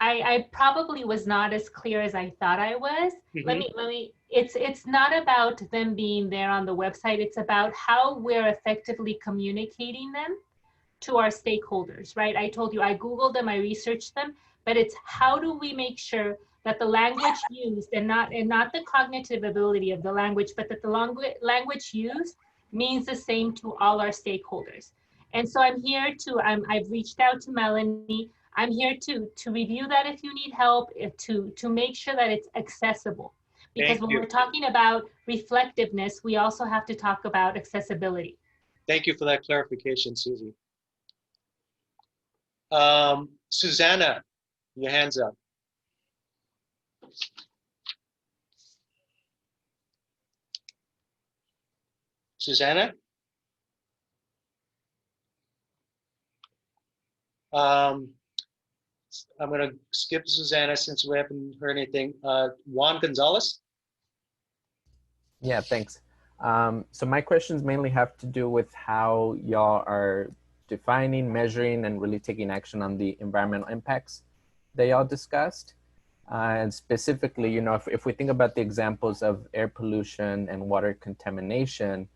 I probably was not as clear as I thought I was. Let me, it's not about them being there on the website. It's about how we're effectively communicating them to our stakeholders, right? I told you, I Googled them, I researched them, but it's how do we make sure that the language used and not the cognitive ability of the language, but that the language used means the same to all our stakeholders. And so I'm here to, I've reached out to Melanie. I'm here to review that if you need help, to make sure that it's accessible. Because when we're talking about reflectiveness, we also have to talk about accessibility. Thank you for that clarification, Susie. Susanna, your hand's up. Susanna? I'm going to skip Susanna since we haven't heard anything. Juan Gonzalez? Yeah, thanks. So my questions mainly have to do with how y'all are defining, measuring, and really taking action on the environmental impacts that y'all discussed. And specifically, you know, if we think about the examples of air pollution and water contamination,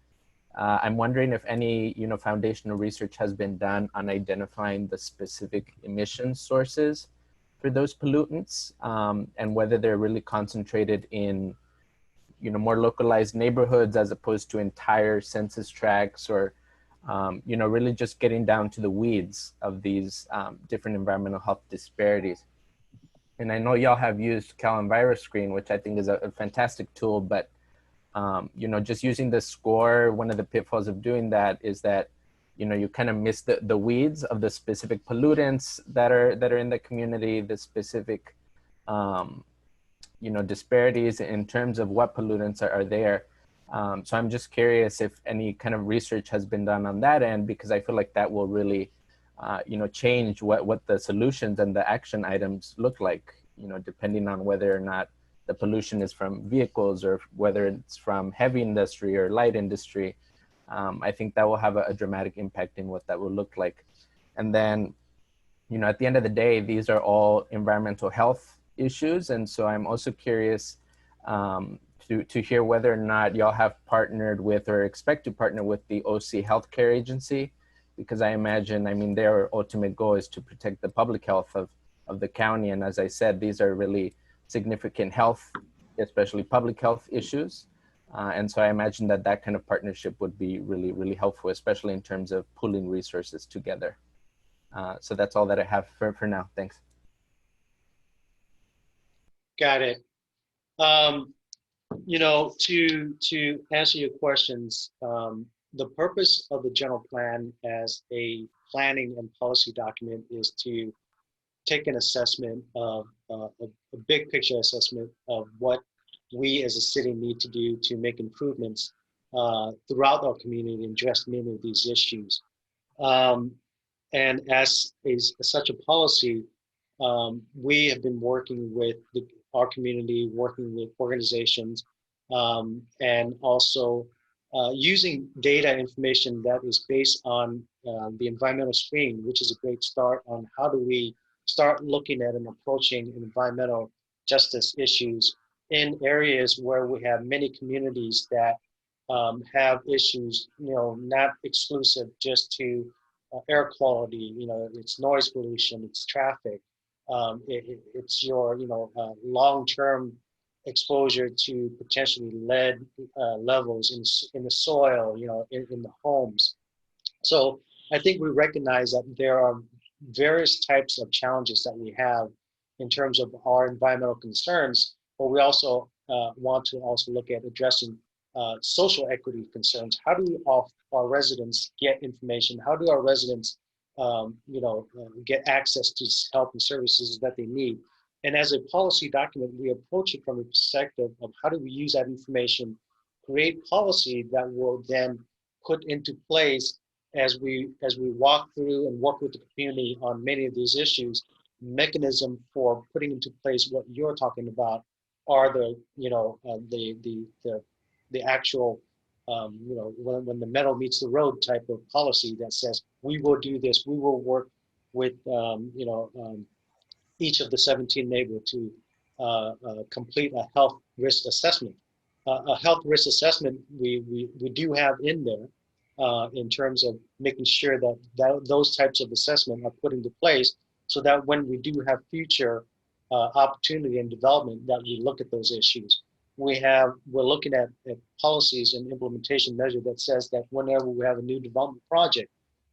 I'm wondering if any, you know, foundational research has been done on identifying the specific emission sources for those pollutants, and whether they're really concentrated in, you know, more localized neighborhoods as opposed to entire census tracts, or, you know, really just getting down to the weeds of these different environmental health disparities. And I know y'all have used CalEnviroscreen, which I think is a fantastic tool, but you know, just using the score, one of the pitfalls of doing that is that, you know, you kind of miss the weeds of the specific pollutants that are in the community, the specific, you know, disparities in terms of what pollutants are there. So I'm just curious if any kind of research has been done on that end, because I feel like that will really, you know, change what the solutions and the action items look like, you know, depending on whether or not the pollution is from vehicles or whether it's from heavy industry or light industry. I think that will have a dramatic impact in what that will look like. And then, you know, at the end of the day, these are all environmental health issues. And so I'm also curious to hear whether or not y'all have partnered with or expect to partner with the OC Healthcare Agency, because I imagine, I mean, their ultimate goal is to protect the public health of the county. And as I said, these are really significant health, especially public health issues. And so I imagine that that kind of partnership would be really, really helpful, especially in terms of pooling resources together. So that's all that I have for now. Thanks. Got it. You know, to answer your questions, the purpose of the general plan as a planning and policy document is to take an assessment of a big picture assessment of what we as a city need to do to make improvements throughout our community and address many of these issues. And as such a policy, we have been working with our community, working with organizations, and also using data information that is based on the environmental screen, which is a great start on how do we start looking at and approaching environmental justice issues in areas where we have many communities that have issues, you know, not exclusive just to air quality, you know, it's noise pollution, it's traffic, it's your, you know, long-term exposure to potentially lead levels in the soil, you know, in the homes. So I think we recognize that there are various types of challenges that we have in terms of our environmental concerns, but we also want to also look at addressing social equity concerns. How do our residents get information? How do our residents, you know, get access to help and services that they need? And as a policy document, we approach it from the perspective of how do we use that information, create policy that will then put into place as we walk through and work with the community on many of these issues. Mechanism for putting into place what you're talking about are the, you know, the actual, you know, when the metal meets the road type of policy that says we will do this, we will work with, you know, each of the 17 neighborhoods to complete a health risk assessment. A health risk assessment we do have in there in terms of making sure that those types of assessment are put into place so that when we do have future opportunity and development, that we look at those issues. We're looking at policies and implementation measure that says that whenever we have a new development project,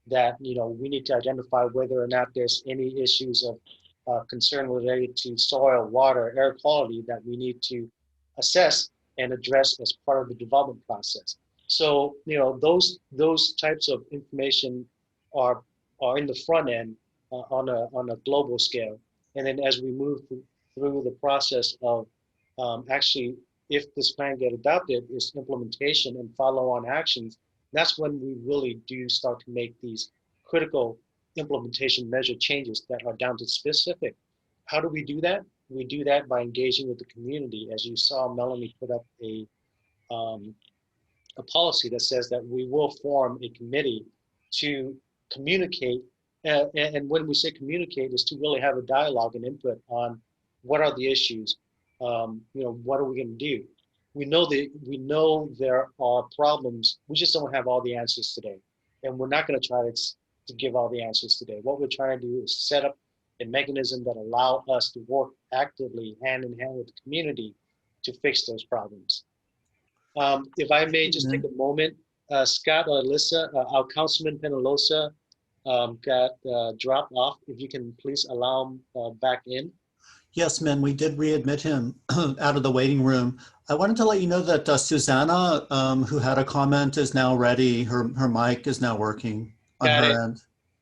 that we need to identify whether or not there's any issues of concern related to soil, water, air quality that we need to assess and address as part of the development process. So those types of information are in the front end on a global scale, and then as we move through the process of actually, if this plan get adopted, is implementation and follow-on actions. That's when we really do start to make these critical implementation measure changes that are down to specific. How do we do that? We do that by engaging with the community. As you saw, Melanie put up a policy that says that we will form a committee to communicate. And when we say communicate, is to really have a dialogue and input on what are the issues. What are we going to do? We know there are problems. We just don't have all the answers today, and we're not going to try to give all the answers today. What we're trying to do is set up a mechanism that allow us to work actively hand in hand with the community to fix those problems. If I may just take a moment, Scott or Alyssa, our Councilman Penalosa got dropped off. If you can please allow him back in. Yes, Min, we did readmit him out of the waiting room. I wanted to let you know that Susanna, who had a comment, is now ready. Her mic is now working on her end.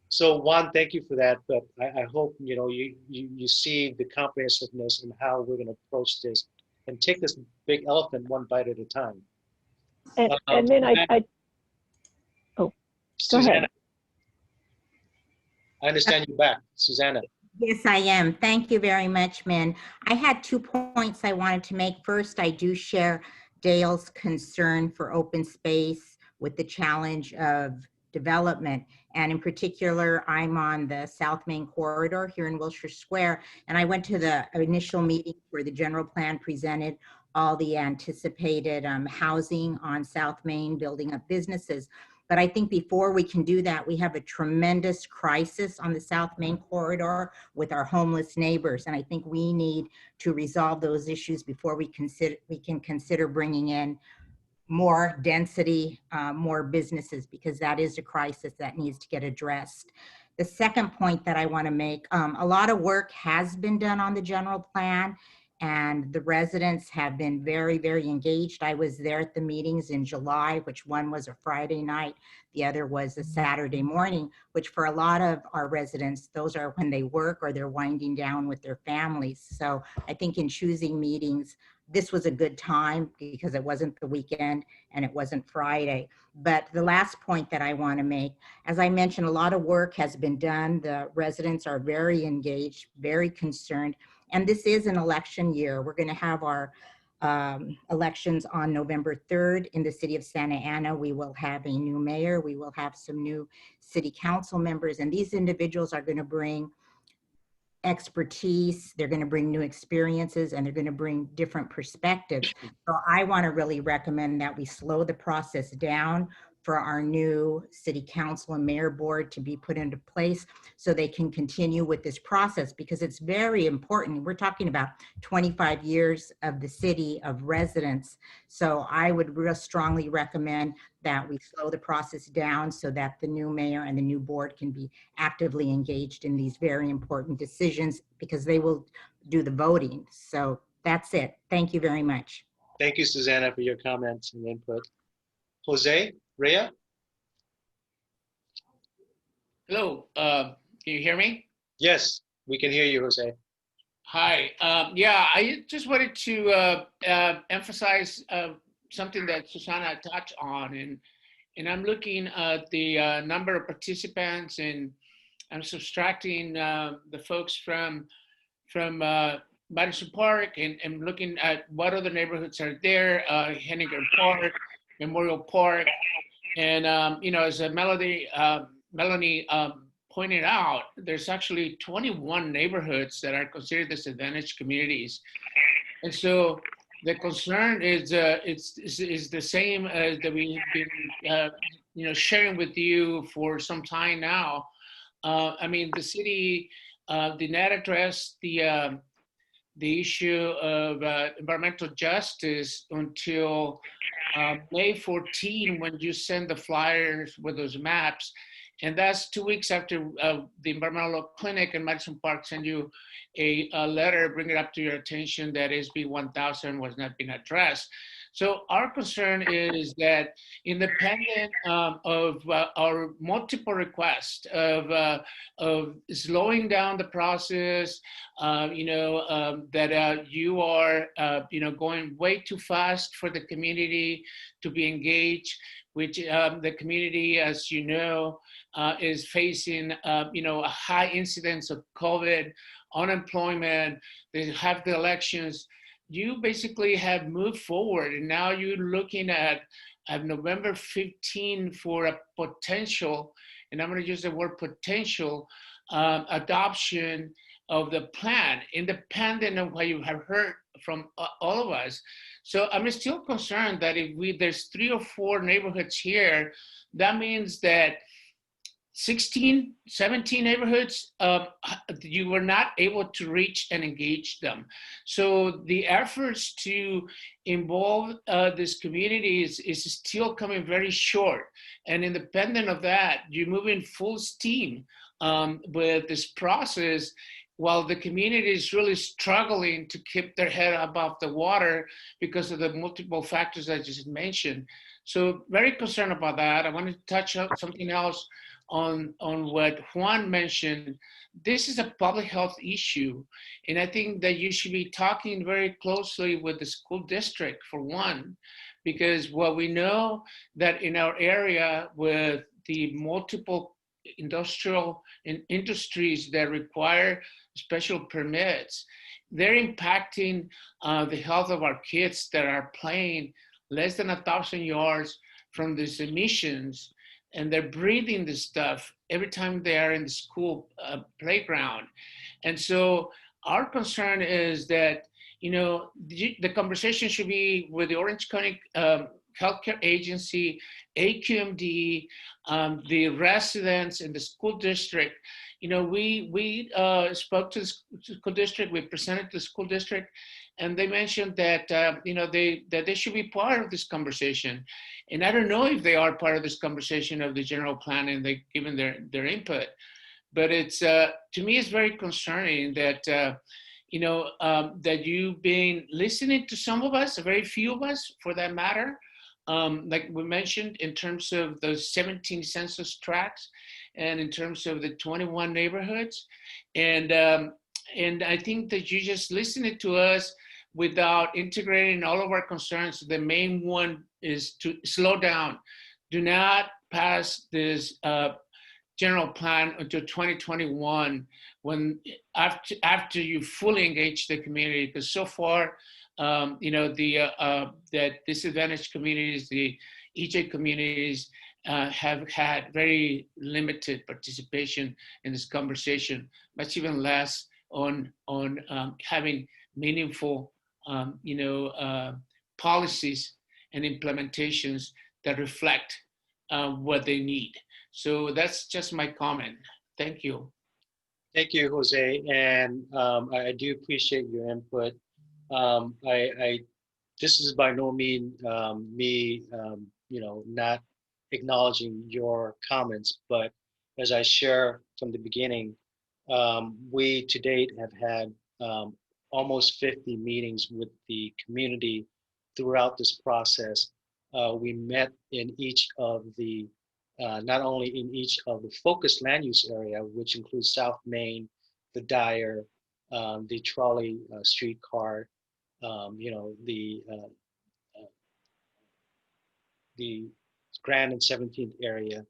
So Juan, thank you for that. But I hope you see the comprehensiveness and how we're going to approach this and take this big elephant one bite at a time. And then go ahead. I understand you're back, Susanna. Yes, I am. Thank you very much, Min. I had 2 points I wanted to make. First, I do share Dale's concern for open space with the challenge of development. And in particular, I'm on the South Main corridor here in Wilshire Square, and I went to the initial meeting where the general plan presented all the anticipated housing on South Main, building up businesses. But I think before we can do that, we have a tremendous crisis on the South Main corridor with our homeless neighbors. And I think we need to resolve those issues before we can consider bringing in more density, more businesses, because that is a crisis that needs to get addressed. The second point that I want to make, a lot of work has been done on the general plan, and the residents have been very, very engaged. I was there at the meetings in July, which one was a Friday night, the other was a Saturday morning, which for a lot of our residents, those are when they work or they're winding down with their families. So I think in choosing meetings, this was a good time because it wasn't the weekend and it wasn't Friday. But the last point that I want to make, as I mentioned, a lot of work has been done. The residents are very engaged, very concerned. And this is an election year. We're going to have our elections on November 3rd in the city of Santa Ana. We will have a new mayor. We will have some new city council members. And these individuals are going to bring expertise, they're going to bring new experiences, and they're going to bring different perspectives. So I want to really recommend that we slow the process down for our new city council and mayor board to be put into place so they can continue with this process, because it's very important. We're talking about 25 years of the city of residents. So I would real strongly recommend that we slow the process down so that the new mayor and the new board can be actively engaged in these very important decisions, because they will do the voting. So that's it. Thank you very much. Thank you, Susanna, for your comments and input. Jose, Rhea? Hello, can you hear me? Yes, we can hear you, Jose. Hi, yeah, I just wanted to emphasize something that Susanna touched on, and I'm looking at the number of participants, and I'm subtracting the folks from Madison Park, and looking at what other neighborhoods are there, Henniger Park, Memorial Park, and you know, as Melanie pointed out, there's actually 21 neighborhoods that are considered disadvantaged communities. And so the concern is is the same as that we've been sharing with you for some time now. I mean, the city did not address the issue of environmental justice until May 14, when you send the flyers with those maps. And that's 2 weeks after the Environmental Law Clinic in Madison Park sent you a letter, bring it up to your attention that SB 1000 was not being addressed. So our concern is that independent of our multiple requests of slowing down the process, that you are, going way too fast for the community to be engaged, which the community, as you know, is facing, a high incidence of COVID, unemployment, they have the elections. You basically have moved forward, and now you're looking at November 15 for a potential, and I'm going to use the word potential, adoption of the plan, independent of what you have heard from all of us. So I'm still concerned that if there's 3 or 4 neighborhoods here, that means that 16, 17 neighborhoods, you were not able to reach and engage them. So the efforts to involve these communities is still coming very short. And independent of that, you're moving full steam with this process, while the community is really struggling to keep their head above the water because of the multiple factors I just mentioned. So very concerned about that. I want to touch on something else on what Juan mentioned. This is a public health issue, and I think that you should be talking very closely with the school district, for one, because what we know that in our area with the multiple industrial and industries that require special permits, they're impacting the health of our kids that are playing less than 1,000 yards from these emissions, and they're breathing this stuff every time they are in the school playground. And so our concern is that, the conversation should be with the Orange County Healthcare Agency, AQMD, the residents in the school district. We spoke to the school district, we presented to the school district, and they mentioned that, that they should be part of this conversation. And I don't know if they are part of this conversation of the general plan and they've given their input. But it's, to me, it's very concerning that, that you've been listening to some of us, a very few of us for that matter, like we mentioned, in terms of those 17 census tracts and in terms of the 21 neighborhoods. And I think that you just listened to us without integrating all of our concerns. The main one is to slow down. Do not pass this general plan until 2021, when after you fully engage the community, because so far, the disadvantaged communities, the EJ communities have had very limited participation in this conversation, much even less on having meaningful policies and implementations that reflect what they need. So that's just my comment. Thank you. Thank you, Jose. And I do appreciate your input. This is by no means me, not acknowledging your comments, but as I share from the beginning, we to date have had almost 50 meetings with the community throughout this process. We met in each of the, not only in each of the focused land use area, which includes South Main, the Dyer, the trolley streetcar, the Grand and 17th area,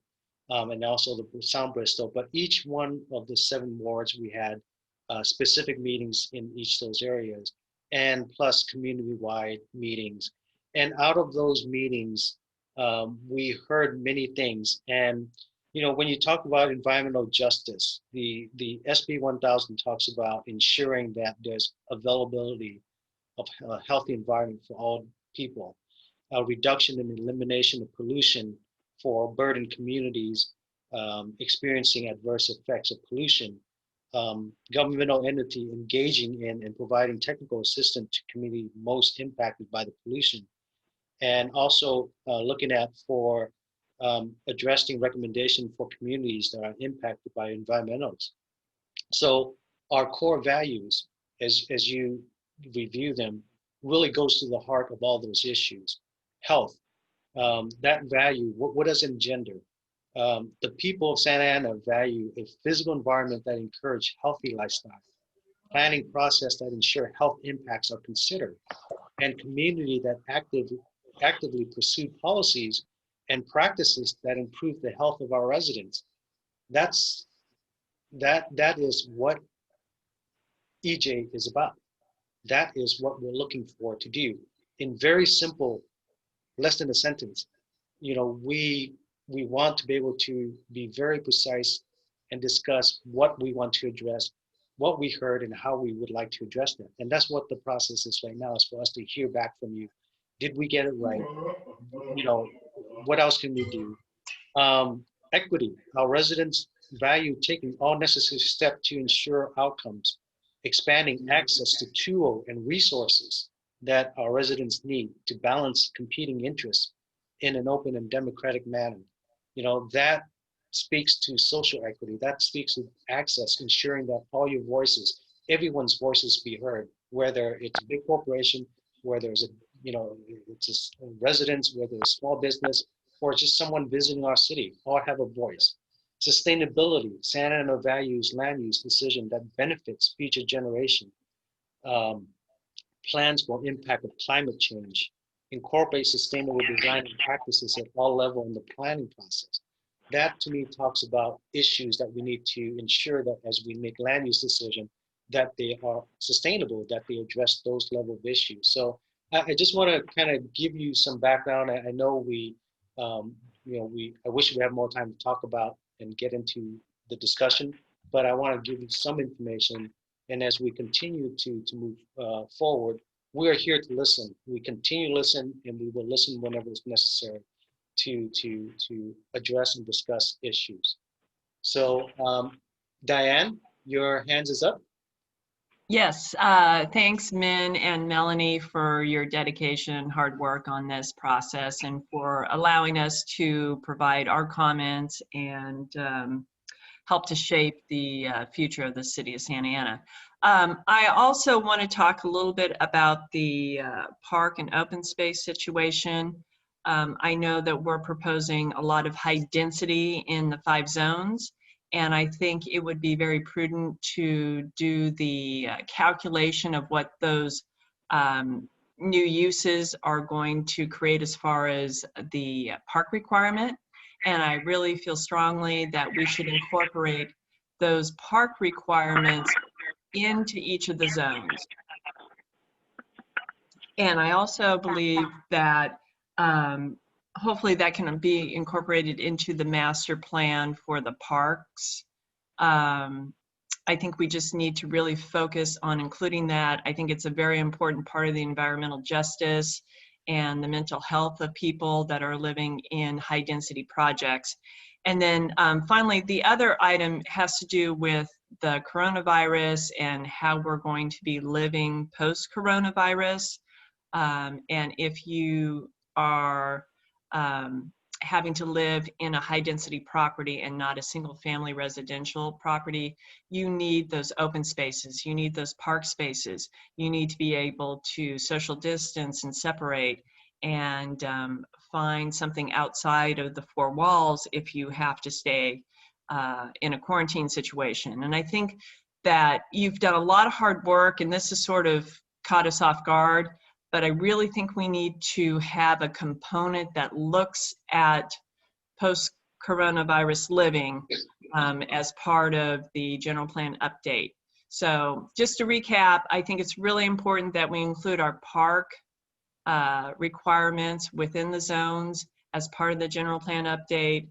and also the Sound Bristol. But each one of the 7 wards, we had specific meetings in each of those areas, and plus community-wide meetings. And out of those meetings, we heard many things. And when you talk about environmental justice, the SB 1000 talks about ensuring that there's availability of a healthy environment for all people, a reduction and elimination of pollution for burdened communities experiencing adverse effects of pollution, governmental entity engaging in and providing technical assistance to communities most impacted by the pollution, and also looking at for addressing recommendation for communities that are impacted by environmentals. So our core values, as you review them, really goes to the heart of all those issues. Health, that value, what does it engender? The people of Santa Ana value a physical environment that encourages healthy lifestyle, planning process that ensure health impacts are considered, and community that actively pursue policies and practices that improve the health of our residents. That is what EJ is about. That is what we're looking for to do. In very simple, less than a sentence, we want to be able to be very precise and discuss what we want to address, what we heard, and how we would like to address them. And that's what the process is right now, is for us to hear back from you. Did we get it right? What else can we do? Equity, our residents value taking all necessary steps to ensure outcomes, expanding access to tools and resources that our residents need to balance competing interests in an open and democratic manner. That speaks to social equity, that speaks to access, ensuring that all your voices, everyone's voices be heard, whether it's a big corporation, whether it's it's a residence, whether it's small business, or just someone visiting our city, all have a voice. Sustainability, Santa Ana values land use decision that benefits future generation. Plans for impact of climate change, incorporate sustainable design and practices at all levels in the planning process. That to me talks about issues that we need to ensure that as we make land use decisions, that they are sustainable, that they address those level of issues. So I just want to kind of give you some background. I know I wish we had more time to talk about and get into the discussion, but I want to give you some information. And as we continue to move forward, we are here to listen. We continue to listen, and we will listen whenever it's necessary to address and discuss issues. So Diane, your hands is up. Yes, thanks Min and Melanie for your dedication and hard work on this process, and for allowing us to provide our comments and help to shape the future of the city of Santa Ana. I also want to talk a little bit about the park and open space situation. I know that we're proposing a lot of high density in the 5 zones. And I think it would be very prudent to do the calculation of what those new uses are going to create as far as the park requirement. And I really feel strongly that we should incorporate those park requirements into each of the zones. And I also believe that hopefully that can be incorporated into the master plan for the parks. I think we just need to really focus on including that. I think it's a very important part of the environmental justice and the mental health of people that are living in high density projects. And then finally, the other item has to do with the coronavirus and how we're going to be living post-coronavirus. And if you are having to live in a high density property and not a single family residential property, you need those open spaces, you need those park spaces, you need to be able to social distance and separate and find something outside of the 4 walls if you have to stay in a quarantine situation. And I think that you've done a lot of hard work, and this has sort of caught us off guard. But I really think we need to have a component that looks at post-coronavirus living as part of the general plan update. So just to recap, I think it's really important that we include our park requirements within the zones as part of the general plan update.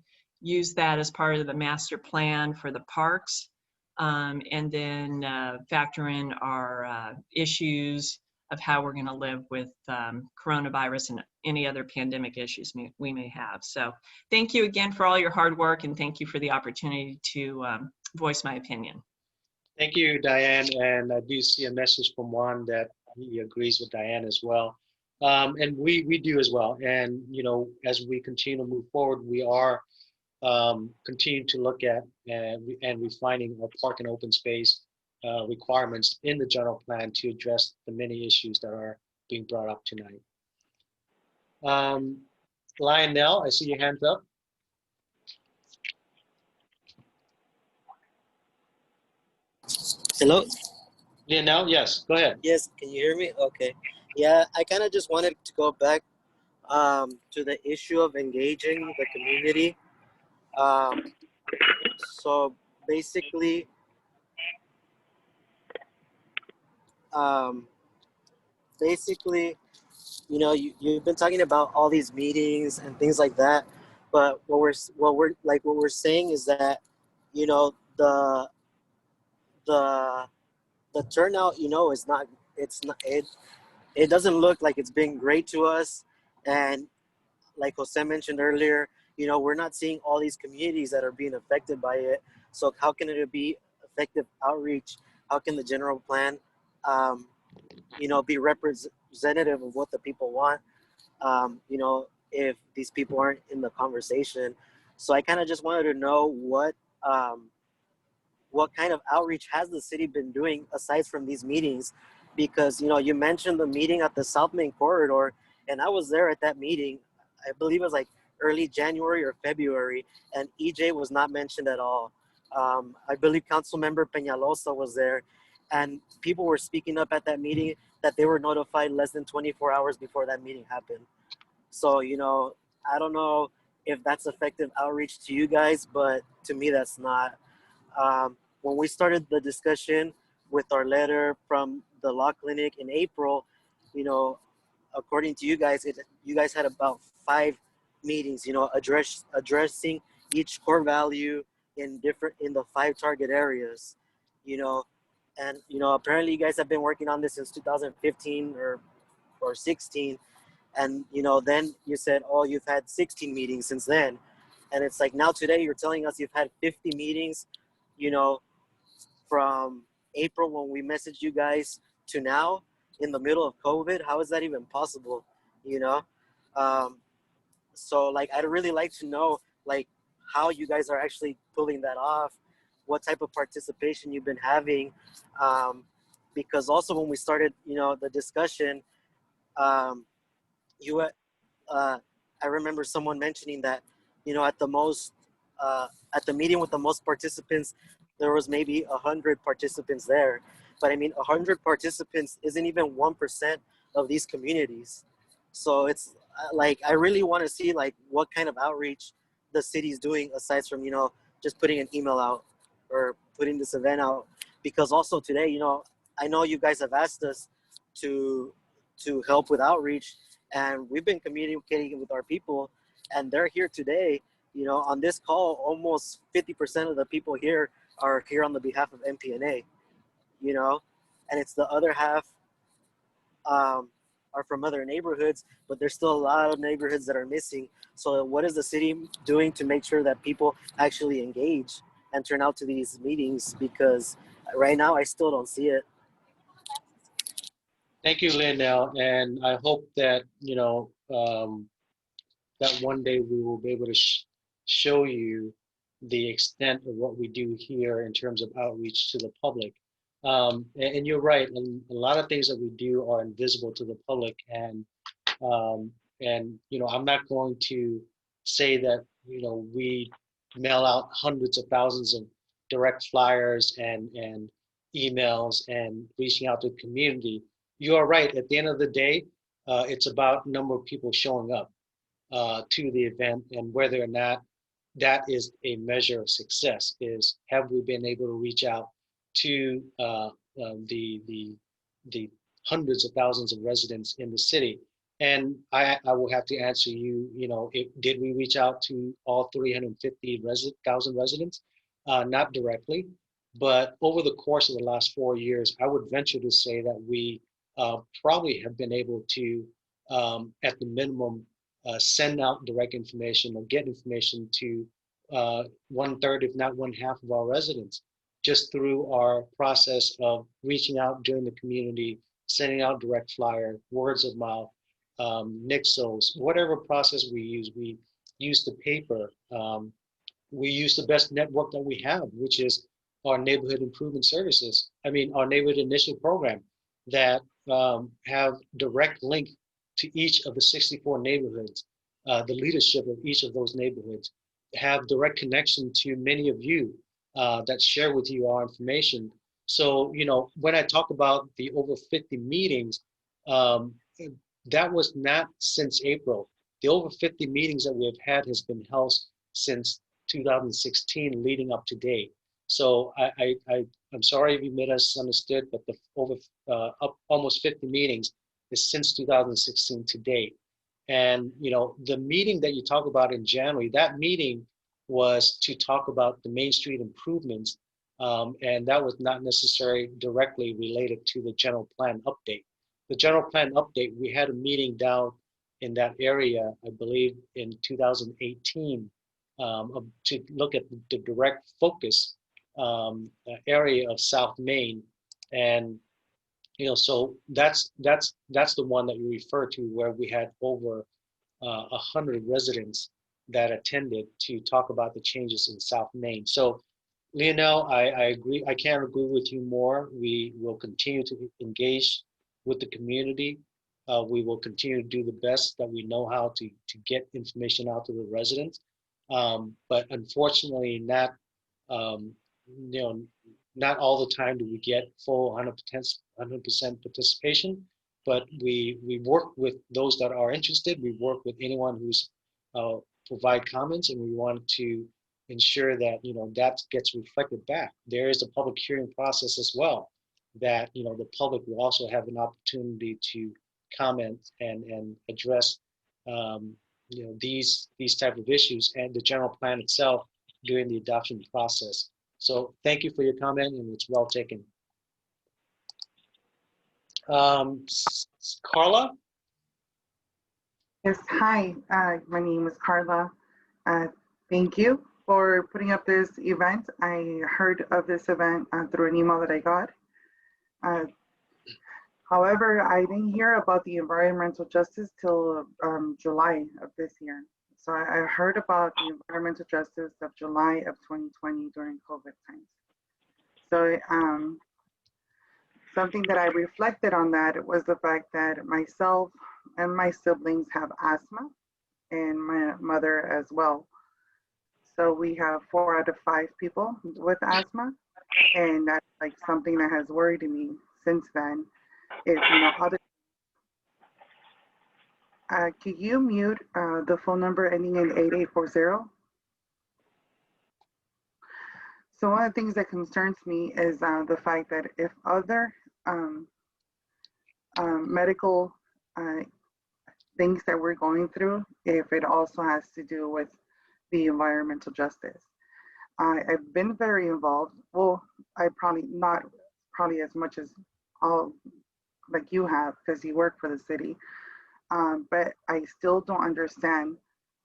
use that as part of the master plan for the parks, and then factor in our issues of how we're going to live with coronavirus and any other pandemic issues we may have. So thank you again for all your hard work, and thank you for the opportunity to voice my opinion. Thank you, Diane. And I do see a message from Juan that he agrees with Diane as well. And we do as well. And, you know, as we continue to move forward, we are continuing to look at and refining our park and open space requirements in the general plan to address the many issues that are being brought up tonight. Lionel, I see your hands up. Hello? Lionel, yes, go ahead. Yes, can you hear me? Okay. Yeah, I kind of just wanted to go back to the issue of engaging the community. So basically, um, you know, you've been talking about all these meetings and things like that, but what we're saying is that, you know, the turnout, you know, is not it doesn't look like it's been great to us. And like Jose mentioned earlier, you know, we're not seeing all these communities that are being affected by it. So how can it be effective outreach? How can the general plan, you know, be representative of what the people want? You know, if these people aren't in the conversation. So I kind of just wanted to know what kind of outreach has the city been doing aside from these meetings? Because, you know, you mentioned the meeting at the South Main Corridor, and I was there at that meeting. I believe it was like early January or February, and EJ was not mentioned at all. I believe Councilmember Peñalosa was there, and people were speaking up at that meeting that they were notified less than 24 hours before that meeting happened. So, you know, I don't know if that's effective outreach to you guys, but to me, that's not. When we started the discussion with our letter from the law clinic in April, you know, according to you guys, you guys had about 5 meetings, you know, addressing each core value in the 5 target areas, you know, and, you know, apparently you guys have been working on this since 2015 or 16. And, you know, then you said, oh, you've had 16 meetings since then. And it's like now today you're telling us you've had 50 meetings, you know, from April when we messaged you guys to now in the middle of COVID. How is that even possible? You know? So like, I'd really like to know like how you guys are actually pulling that off, what type of participation you've been having. Because also when we started, you know, the discussion, I remember someone mentioning that, you know, at the meeting with the most participants, there was maybe 100 participants there. But I mean, 100 participants isn't even 1% of these communities. So it's like, I really want to see like what kind of outreach the city's doing aside from, you know, just putting an email out or putting this event out. Because also today, you know, I know you guys have asked us to help with outreach, and we've been communicating with our people, and they're here today. You know, on this call, almost 50% of the people here are here on the behalf of MPNA, you know, and it's the other half are from other neighborhoods, but there's still a lot of neighborhoods that are missing. So what is the city doing to make sure that people actually engage and turn out to these meetings? Because right now I still don't see it. Thank you, Lionel. And I hope that, you know, that one day we will be able to show you the extent of what we do here in terms of outreach to the public. And you're right, and a lot of things that we do are invisible to the public. And you know, I'm not going to say that, you know, we mail out hundreds of thousands of direct flyers and emails and reaching out to the community. You are right. At the end of the day, it's about number of people showing up to the event, and whether or not that is a measure of success is, have we been able to reach out to the hundreds of thousands of residents in the city. And I will have to answer you, did we reach out to all 350,000 residents? Not directly, but over the course of the last 4 years, I would venture to say that we probably have been able to, at the minimum, send out direct information or get information to 1/3, if not 1/2 of our residents, just through our process of reaching out during the community, sending out direct flyer, words of mouth, nixos, whatever process we use the paper. We use the best network that we have, which is our neighborhood improvement services. I mean, our neighborhood initiative program that have direct link to each of the 64 neighborhoods. The leadership of each of those neighborhoods have direct connection to many of you that share with you our information. So, when I talk about the over 50 meetings, um, that was not since April. The over 50 meetings that we have had has been held since 2016 leading up to date. So I'm sorry if you misunderstood, but the over almost 50 meetings is since 2016 to date. And the meeting that you talk about in January, that meeting was to talk about the Main Street improvements, and that was not necessarily directly related to the general plan update. The general plan update, we had a meeting down in that area, I believe in 2018, to look at the direct focus area of South Main. And so that's the one that you refer to, where we had over 100 residents that attended to talk about the changes in South Main. So Leonel, I agree. I can't agree with you more. We will continue to engage with the community. We will continue to do the best that we know how to get information out to the residents. But unfortunately, um, not all the time do we get full 100% participation. But we work with those that are interested. We work with anyone who's provide comments, and we want to ensure that that gets reflected back. There is a public hearing process as well, that the public will also have an opportunity to comment and address these type of issues and the general plan itself during the adoption process. So thank you for your comment, and it's well taken. Carla? Yes, hi, my name is Carla. Thank you for putting up this event. I heard of this event through an email that I got. However, I didn't hear about the environmental justice till July of this year. So I heard about the environmental justice of July of 2020 during COVID times. So something that I reflected on that was the fact that myself and my siblings have asthma, and my mother as well. So we have 4 out of 5 people with asthma, and that's like something that has worried me since then. If other, could you mute the phone number ending in 8840? So one of the things that concerns me is the fact that if other medical things that we're going through, if it also has to do with the environmental justice. I've been very involved. Well, I not as much as all like you have, because you work for the city. But I still don't understand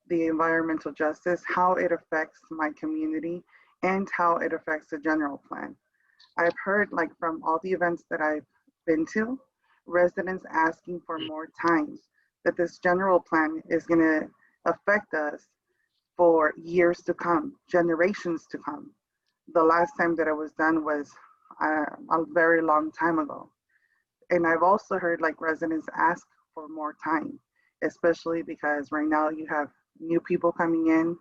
the environmental justice, how it affects my community, and how it affects the general plan. I've heard from all the events that I've been to, residents asking for more time, that this general plan is going to affect us for years to come, generations to come. The last time that it was done was a very long time ago. And I've also heard residents ask for more time, especially because right now you have new people coming in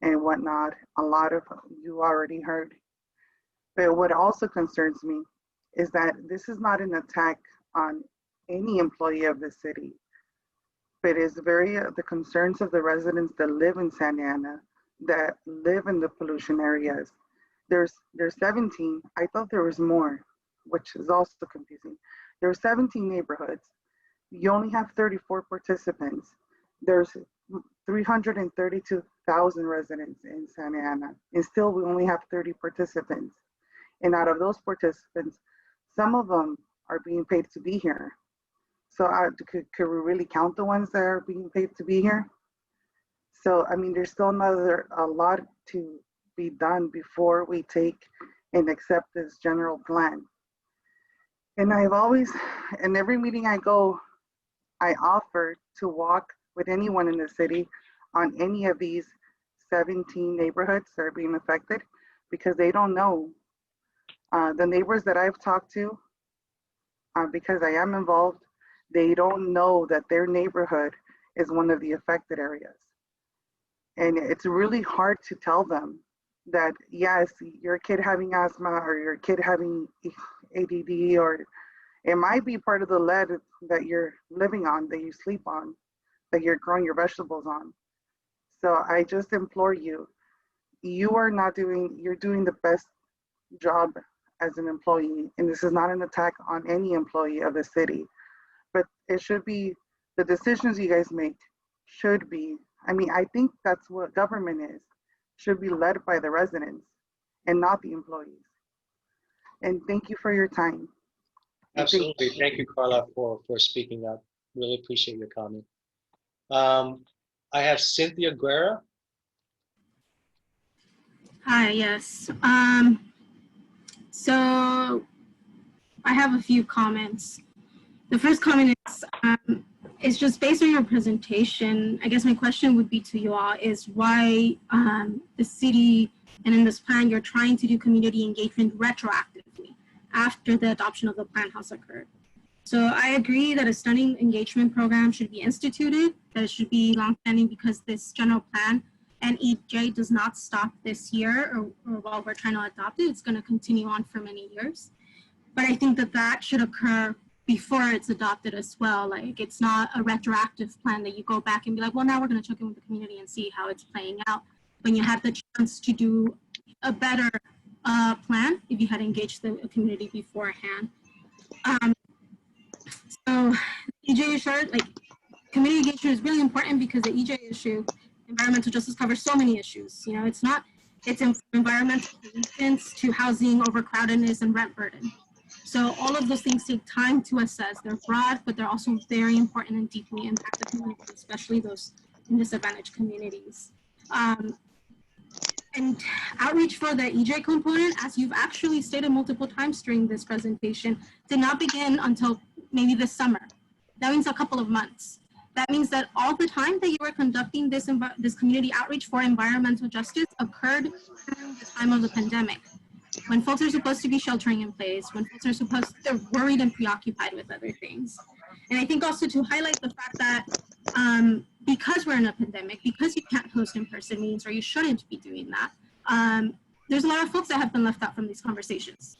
and whatnot. A lot of you already heard. But what also concerns me is that this is not an attack on any employee of the city, but it's the concerns of the residents that live in Santa Ana, that live in the pollution areas. There's 17. I thought there was more, which is also confusing. There are 17 neighborhoods, You only have 34 participants. There's 332,000 residents in Santa Ana, and still we only have 30 participants. And out of those participants, some of them are being paid to be here. So could we really count the ones that are being paid to be here? So, I mean, there's still a lot to be done before we take and accept this general plan. And I've always, in every meeting I go, I offer to walk with anyone in the city on any of these 17 neighborhoods that are being affected, because they don't know. The neighbors that I've talked to, because I am involved, they don't know that their neighborhood is one of the affected areas. And it's really hard to tell them that, yes, your kid having asthma or your kid having ADD, or it might be part of the lead that you're living on, that you sleep on, that you're growing your vegetables on. So I just implore you, you're doing the best job as an employee. And this is not an attack on any employee of the city, but it should be, the decisions you guys make should be, I mean, I think that's what government is, should be led by the residents and not the employees. And thank you for your time. Absolutely. Thank you, Carla, for speaking up. Really appreciate your comment. I have Cynthia Guerra. Hi, yes. So I have a few comments. The first comment is, it's just based on your presentation. I guess my question would be to you all is why the city and in this plan, you're trying to do community engagement retroactively after the adoption of the plan has occurred. So I agree that a stunning engagement program should be instituted, that it should be longstanding because this general plan and EJ does not stop this year or while we're trying to adopt it, it's going to continue on for many years. But I think that that should occur before it's adopted as well. Like, it's not a retroactive plan that you go back and be like, well, now we're going to check in with the community and see how it's playing out. When you have the chance to do a better plan if you had engaged the community beforehand. So EJ issue, like, community engagement is really important because the EJ issue, environmental justice, covers so many issues. You know, it's environmental solutions to housing overcrowdedness and rent burden. So all of those things take time to assess. They're broad, but they're also very important and deeply impact the community, especially those in disadvantaged communities. And outreach for the EJ component, as you've actually stated multiple times during this presentation, did not begin until maybe this summer. That means a couple of months. That means that all the time that you were conducting this community outreach for environmental justice occurred during the time of the pandemic, when folks are supposed to be sheltering in place, when folks are they're worried and preoccupied with other things. And I think also to highlight the fact that because we're in a pandemic, because you can't host in-person meetings, or you shouldn't be doing that, there's a lot of folks that have been left out from these conversations.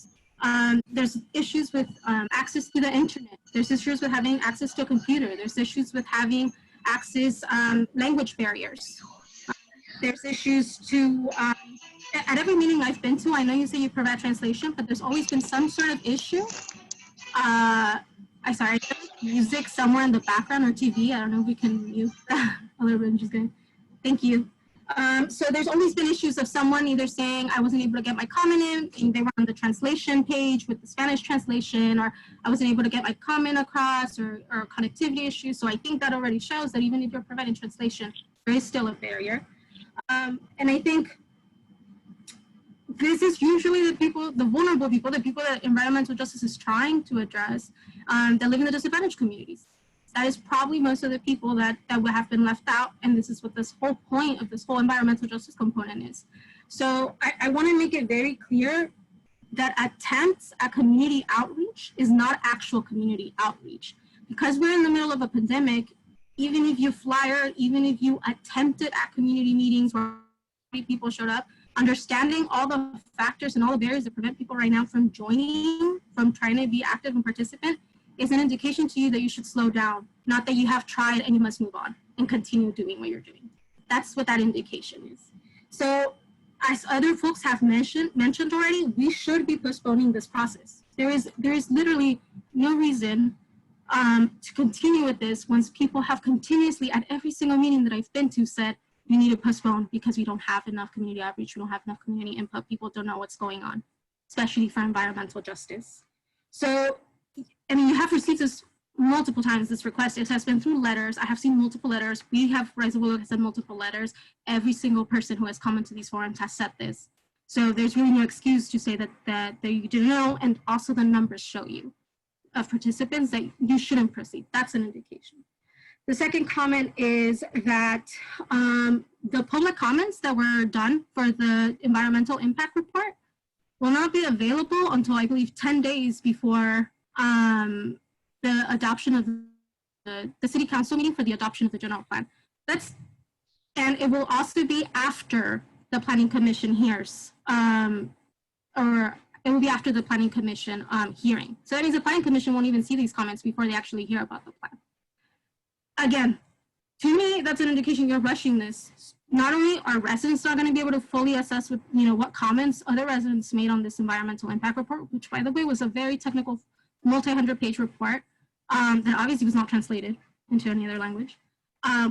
There's issues with access to the internet. There's issues with having access to a computer. There's issues with having access, language barriers. There's issues to, at every meeting I've been to, I know you say you provide translation, but there's always been some sort of issue. I hear music somewhere in the background or TV. I don't know if we can mute that a little bit. I'm just kidding. Thank you. So there's always been issues of someone either saying I wasn't able to get my comment in, and they were on the translation page with the Spanish translation, or I wasn't able to get my comment across, or connectivity issues. So I think that already shows that even if you're providing translation, there is still a barrier. And I think this is usually the people, the vulnerable people, the people that environmental justice is trying to address, that live in the disadvantaged communities. That is probably most of the people that would have been left out, and this is what this whole point of this whole environmental justice component is. So I want to make it very clear that attempts at community outreach is not actual community outreach. Because we're in the middle of a pandemic, even if you flyer, even if you attempted at community meetings where people showed up, understanding all the factors and all the barriers that prevent people right now from joining, from trying to be active and participant, is an indication to you that you should slow down, not that you have tried and you must move on and continue doing what you're doing. That's what that indication is. So as other folks have mentioned already, we should be postponing this process. There is literally no reason to continue with this once people have continuously at every single meeting that I've been to said, you need to postpone because we don't have enough community outreach, we don't have enough community input, people don't know what's going on, especially for environmental justice. So, I mean, you have received this multiple times, this request. It has been through letters. I have seen multiple letters. We have, Rise of Willow has sent multiple letters. Every single person who has come into these forums has said this. So there's really no excuse to say that you didn't know, and also the numbers show you of participants that you shouldn't proceed. That's an indication. The second comment is that the public comments that were done for the environmental impact report will not be available until I believe 10 days before the adoption of the city council meeting for the adoption of the general plan. And it will also be after the planning commission hears, or it will be after the planning commission hearing. So that means the planning commission won't even see these comments before they actually hear about the plan. Again, to me, that's an indication you're rushing this. Not only are residents not going to be able to fully assess what comments other residents made on this environmental impact report, which by the way was a very technical multi-100-page report that obviously was not translated into any other language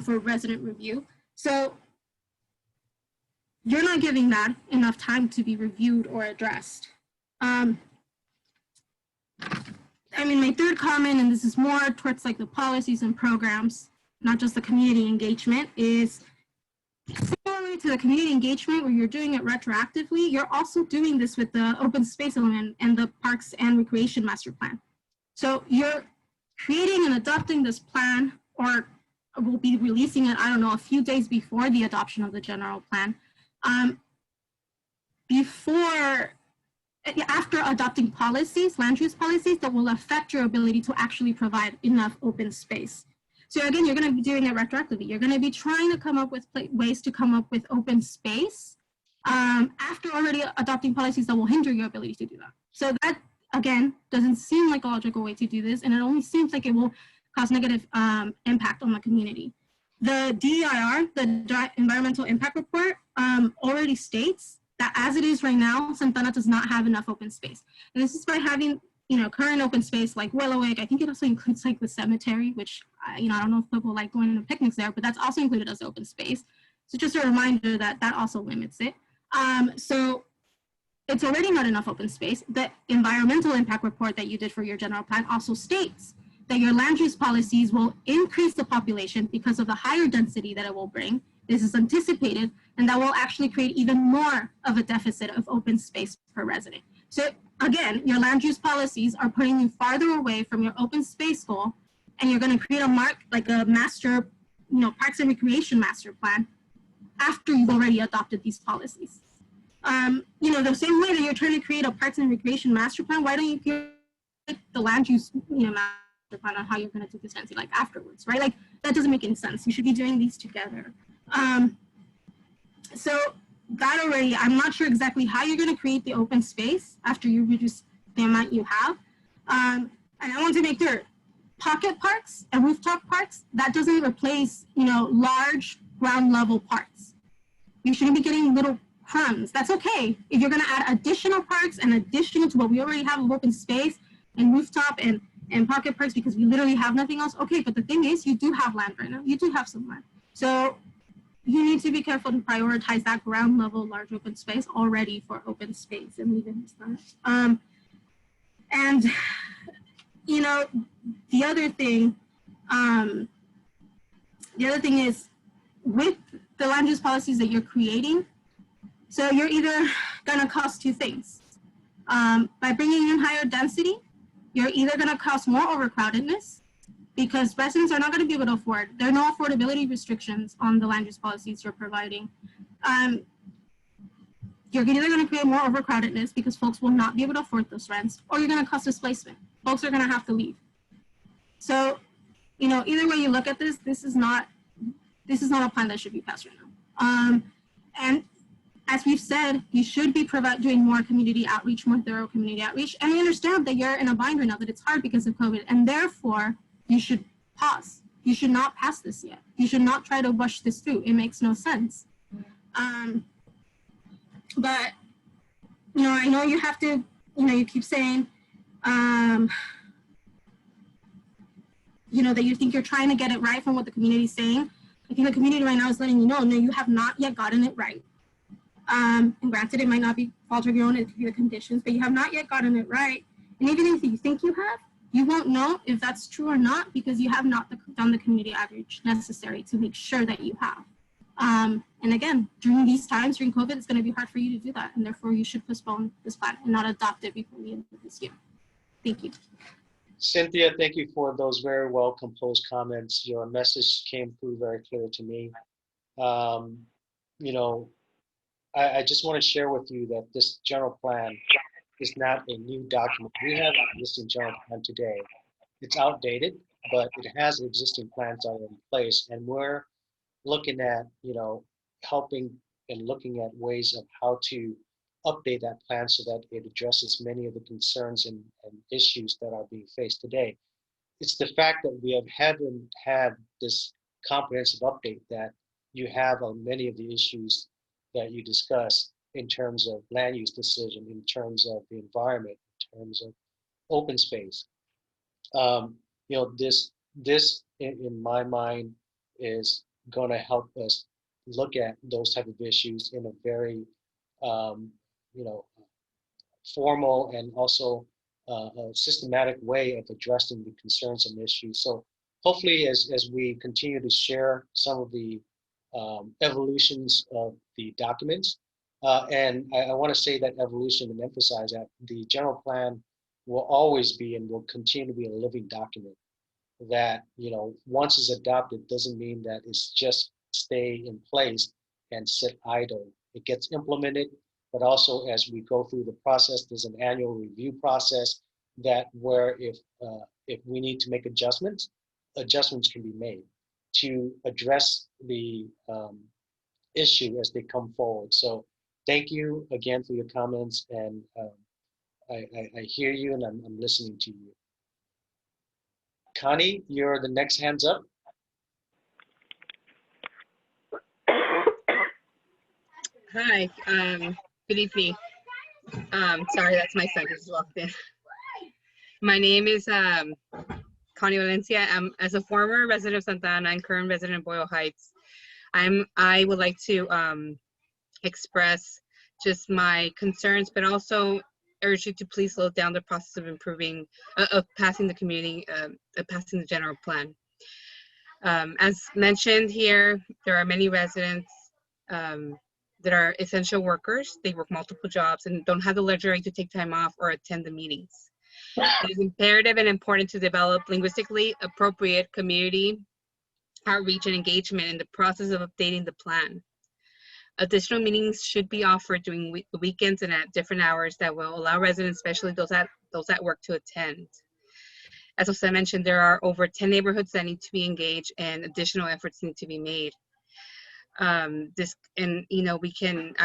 for resident review. So you're not giving that enough time to be reviewed or addressed. I mean, my third comment, and this is more towards like the policies and programs, not just the community engagement, is similarly to the community engagement where you're doing it retroactively, you're also doing this with the open space element and the Parks and Recreation Master Plan. So you're creating and adopting this plan, or will be releasing it, I don't know, a few days before the adoption of the general plan, after adopting policies, land use policies that will affect your ability to actually provide enough open space. So again, you're going to be doing it retroactively. You're going to be trying to come up with ways to come up with open space after already adopting policies that will hinder your ability to do that. So that, again, doesn't seem like a logical way to do this, and it only seems like it will cause negative impact on the community. The DEIR, the Environmental Impact Report, already states that as it is right now, Santana does not have enough open space. And this is by having, current open space like Willowick. I think it also includes like the cemetery, which, I don't know if people like going on picnics there, but that's also included as open space. So just a reminder that that also limits it. So it's already not enough open space. The environmental impact report that you did for your general plan also states that your land use policies will increase the population because of the higher density that it will bring. This is anticipated, and that will actually create even more of a deficit of open space per resident. So again, your land use policies are putting you farther away from your open space goal, and you're going to create a master, Parks and Recreation Master Plan after you've already adopted these policies. The same way that you're trying to create a Parks and Recreation Master Plan, why don't you create the land use, master plan on how you're going to do this fancy afterwards, right? Like that doesn't make any sense. You should be doing these together. So that already, I'm not sure exactly how you're going to create the open space after you reduce the amount you have. And I want to make clear, pocket parks and rooftop parks, that doesn't replace, large ground level parks. You shouldn't be getting little crumbs. That's okay. If you're going to add additional parks and additional to what we already have of open space and rooftop and pocket parks because we literally have nothing else, okay. But the thing is, you do have land right now. You do have some land. So you need to be careful to prioritize that ground level large open space already for open space and leave it as that. And the other thing is with the land use policies that you're creating, so you're either gonna cause two things. By bringing in higher density, you're either gonna cause more overcrowdedness, because residents are not going to be able to afford. There are no affordability restrictions on the land use policies you're providing. You're either going to create more overcrowdedness because folks will not be able to afford those rents, or you're going to cause displacement. Folks are going to have to leave. So, either way you look at this, this is not a plan that should be passed right now. And as we've said, you should be doing more community outreach, more thorough community outreach. And we understand that you're in a bind right now, that it's hard because of COVID, and therefore, you should pause. You should not pass this yet. You should not try to rush this through. It makes no sense. But, I know you have to, you keep saying, that you think you're trying to get it right from what the community is saying. I think the community right now is letting you know, no, you have not yet gotten it right. And granted, it might not be fault of your own, it could be the conditions, but you have not yet gotten it right. And even if you think you have, you won't know if that's true or not because you have not done the community outreach necessary to make sure that you have. And again, during these times, during COVID, it's going to be hard for you to do that. And therefore, you should postpone this plan and not adopt it before the end of this year. Thank you. Cynthia, thank you for those very well composed comments. Your message came through very clear to me. You know, I just want to share with you that this general plan is not a new document. We have an existing general plan today. It's outdated, but it has existing plans already in place. And we're looking at, helping and looking at ways of how to update that plan so that it addresses many of the concerns and issues that are being faced today. It's the fact that we haven't had this comprehensive update that you have on many of the issues that you discuss in terms of land use decision, in terms of the environment, in terms of open space. This in my mind is going to help us look at those type of issues in a very formal and also a systematic way of addressing the concerns and issues. So hopefully as we continue to share some of the evolutions of the documents, and I want to say that evolution and emphasize that the general plan will always be and will continue to be a living document that, once it's adopted doesn't mean that it's just stay in place and sit idle. It gets implemented, but also as we go through the process, there's an annual review process that where if we need to make adjustments can be made to address the issue as they come forward. So thank you again for your comments, and I hear you and I'm listening to you. Connie, you're the next hands up. Hi, good evening. Sorry, that's my son who's walked in. My name is Connie Valencia. I'm, as a former resident of Santa Ana and current resident of Boyle Heights, I would like to express just my concerns, but also urge you to please slow down the process of improving, of passing the community, passing the general plan. As mentioned here, there are many residents that are essential workers. They work multiple jobs and don't have the luxury to take time off or attend the meetings. It is imperative and important to develop linguistically appropriate community outreach and engagement in the process of updating the plan. Additional meetings should be offered during weekends and at different hours that will allow residents, especially those at work, to attend. As Jose mentioned, there are over 10 neighborhoods that need to be engaged and additional efforts need to be made. I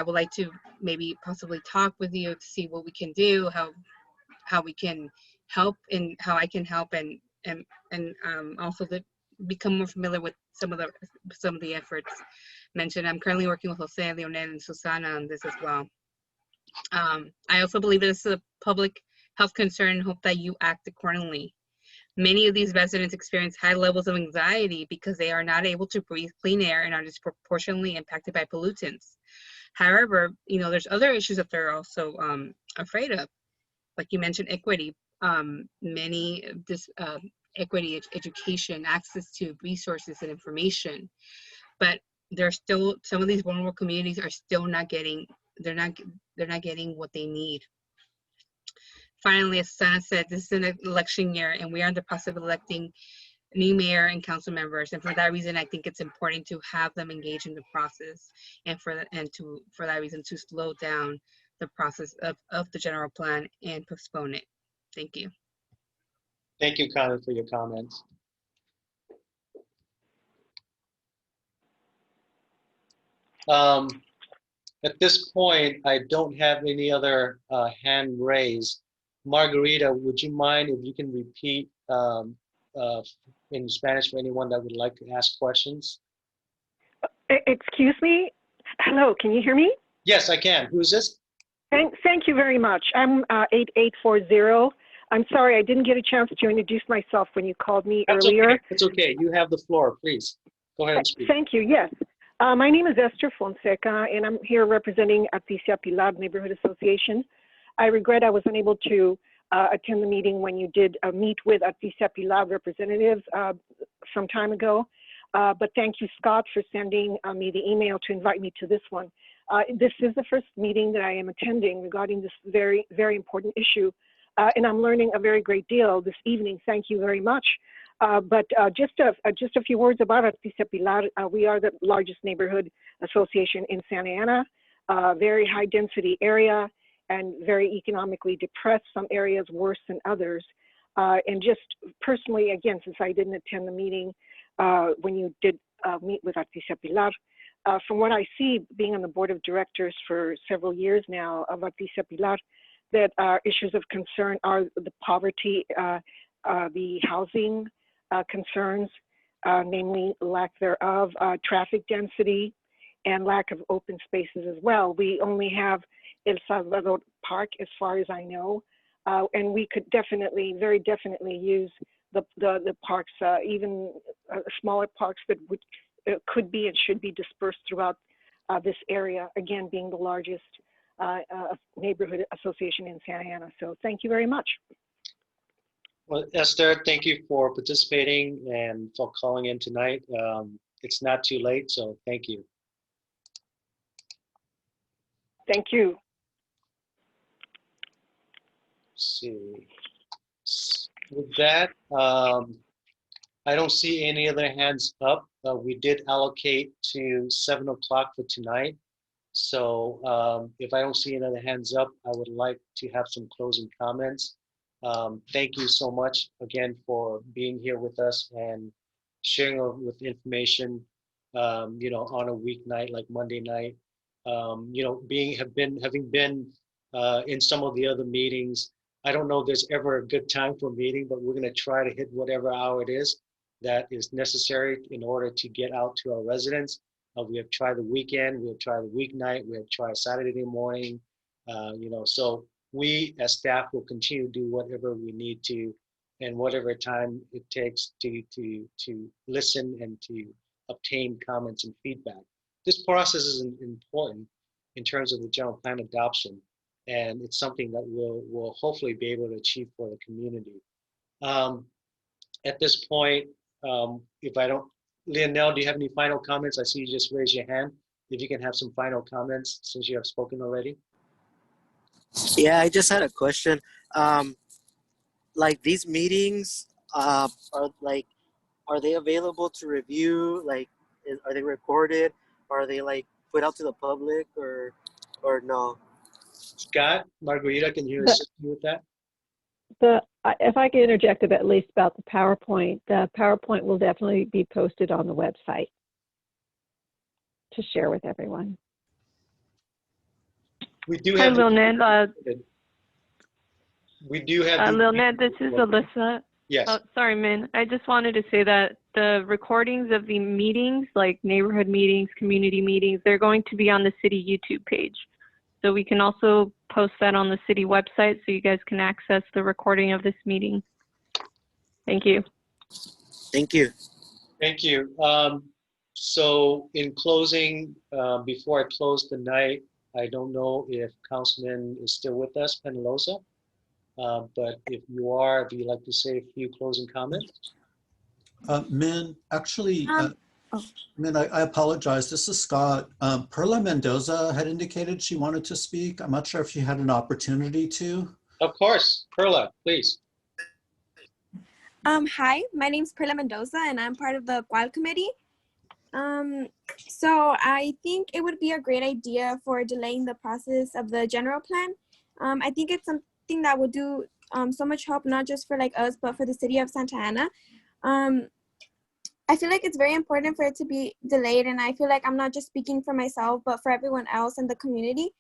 would like to maybe possibly talk with you to see what we can do, how we can help, and how I can help, and also to become more familiar with some of the efforts mentioned. I'm currently working with Jose, Leonel, and Susana on this as well. I also believe this is a public health concern and hope that you act accordingly. Many of these residents experience high levels of anxiety because they are not able to breathe clean air and are disproportionately impacted by pollutants. However, there's other issues that they're also afraid of. Like you mentioned, equity. Equity, education, access to resources and information. But there's still, some of these vulnerable communities are still not getting, they're not getting what they need. Finally, as Sana said, this is an election year and we are in the process of electing new mayor and council members. And for that reason, I think it's important to have them engage in the process, and for that reason to slow down the process of the general plan and postpone it. Thank you. Thank you, Connie, for your comments. At this point, I don't have any other hand raised. Margarita, would you mind if you can repeat in Spanish for anyone that would like to ask questions? Excuse me? Hello, can you hear me? Yes, I can. Who is this? Thank you very much. I'm 8840. I'm sorry, I didn't get a chance to introduce myself when you called me That's earlier. okay. That's okay. You have the floor, please. Go ahead and speak. Thank you, yes. My name is Esther Fonseca, and I'm here representing Artesia Pilar Neighborhood Association. I regret I was unable to attend the meeting when you did meet with Artesia Pilar representatives some time ago. But thank you, Scott, for sending me the email to invite me to this one. This is the first meeting that I am attending regarding this very, very important issue. And I'm learning a very great deal this evening. Thank you very much. But just a few words about Artesia Pilar. We are the largest neighborhood association in Santa Ana, very high density area and very economically depressed, some areas worse than others. And just personally, again, since I didn't attend the meeting when you did meet with Artesia Pilar, from what I see, being on the board of directors for several years now of Artesia Pilar, that issues of concern are the poverty, the housing concerns, namely lack thereof, traffic density, and lack of open spaces as well. We only have El Salvador Park, as far as I know, and we could definitely, very definitely use the parks, even smaller parks that could be and should be dispersed throughout this area, again, being the largest neighborhood association in Santa Ana. So thank you very much. Well, Esther, thank you for participating and for calling in tonight. It's not too late, so thank you. Thank you. Let's see. With that, I don't see any other hands up. We did allocate to 7 o'clock for tonight. So if I don't see any other hands up, I would like to have some closing comments. Thank you so much again for being here with us and sharing with information, you know, on a weeknight like Monday night. You know, having been in some of the other meetings, I don't know if there's ever a good time for a meeting, but we're going to try to hit whatever hour it is that is necessary in order to get out to our residents. We have tried the weekend, we have tried the weeknight, we have tried Saturday morning, you know, so we as staff will continue to do whatever we need to and whatever time it takes to listen and to obtain comments and feedback. This process is important in terms of the general plan adoption, and it's something that we'll hopefully be able to achieve for the community. At this point, if I don't, Leonel, do you have any final comments? I see you just raised your hand. If you can have some final comments since you have spoken already. Yeah, I just had a question. Like these meetings, are they available to review? Like, are they recorded? Are they like put out to the public or no? Scott, Margarita, can you assist me with that? If I could interject at least about the PowerPoint will definitely be posted on the website to share with everyone. We do Hi, have. Leonel. We do have. Leonel, this is Alyssa. Yes. Oh, sorry, Min. I just wanted to say that the recordings of the meetings, like neighborhood meetings, community meetings, they're going to be on the city YouTube page. So we can also post that on the city website so you guys can access the recording of this meeting. Thank you. Thank you. Thank you. So in closing, before I close the night, I don't know if Councilman is still with us, Penaloza, but if you are, if you'd like to say a few closing comments. Min, actually, Min, I apologize. This is Scott. Perla Mendoza had indicated she wanted to speak. I'm not sure if she had an opportunity to. Of course, Perla, please. Hi, my name's Perla Mendoza, and I'm part of the Qual Committee. So I think it would be a great idea for delaying the process of the general plan. I think it's something that would do so much help, not just for like us, but for the city of Santa Ana. I feel like it's very important for it to be delayed, and I feel like I'm not just speaking for myself, but for everyone else in the community.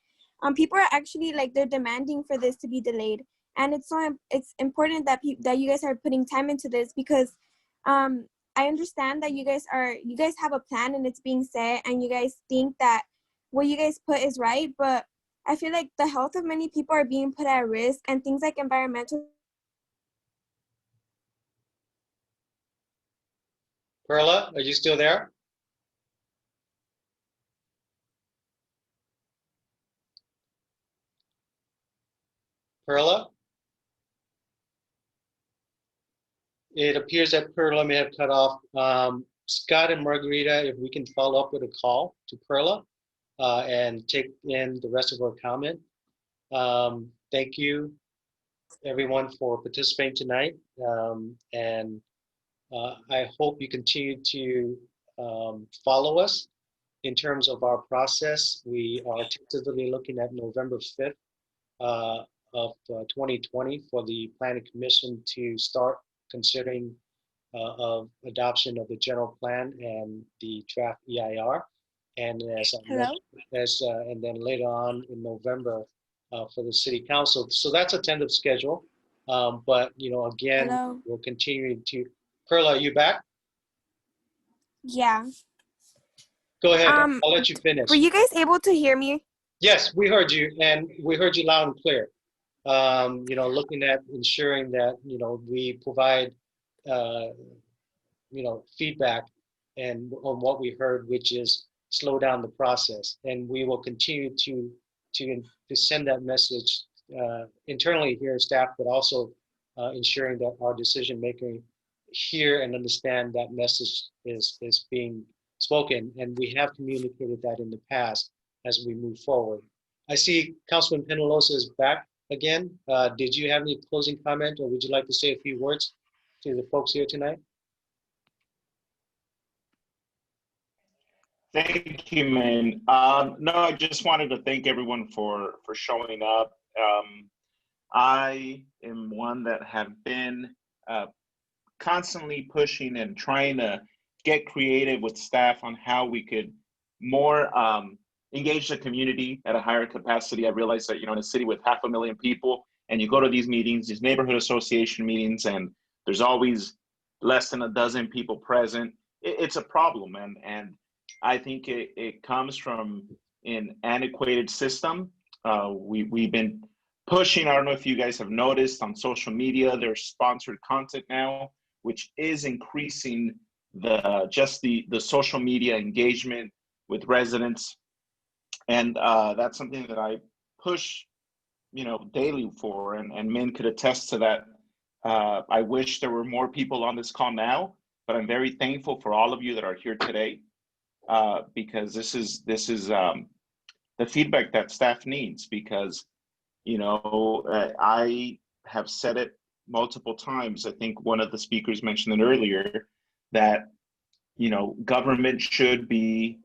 People are actually like, they're demanding for this to be delayed, and it's important that that you guys are putting time into this, because I understand that you guys have a plan and it's being set, and you guys think that what you guys put is right, but I feel like the health of many people are being put at risk, and things like environmental Perla, are you still there? Perla? It appears that Perla may have cut off. Scott and Margarita, if we can follow up with a call to Perla and take in the rest of our comment. Thank you, everyone, for participating tonight. I hope you continue to follow us in terms of our process. We are tentatively looking at November 5th of 2020 for the Planning Commission to start considering of adoption of the general plan and the draft EIR. And as I mentioned, and then later on in November for the City Council. So that's a tentative schedule. But again, we'll continue to. Perla, are you back? Yeah. Go ahead. I'll let you finish. Were you guys able to hear me? Yes, we heard you, and we heard you loud and clear. Looking at ensuring that we provide feedback and on what we heard, which is slow down the process, and we will continue to send that message internally here at staff, but also ensuring that our decision making hear and understand that message is being spoken, and we have communicated that in the past as we move forward. I see Councilman Penalosa is back again. Did you have any closing comment, or would you like to say a few words to the folks here tonight? Thank you, man. No, I just wanted to thank everyone for showing up. I am one that have been constantly pushing and trying to get creative with staff on how we could more engage the community at a higher capacity. I realized that, in a city with 500,000 people, and you go to these meetings, these neighborhood association meetings, and there's always less than a dozen people present. It's a problem, and I think it comes from an antiquated system. We've been pushing, I don't know if you guys have noticed on social media, there's sponsored content now, which is increasing the social media engagement with residents. And that's something that I push, daily for, and Min could attest to that. I wish there were more people on this call now, but I'm very thankful for all of you that are here today, because this is the feedback that staff needs, because, I have said it multiple times. I think one of the speakers mentioned it earlier, that, government should be,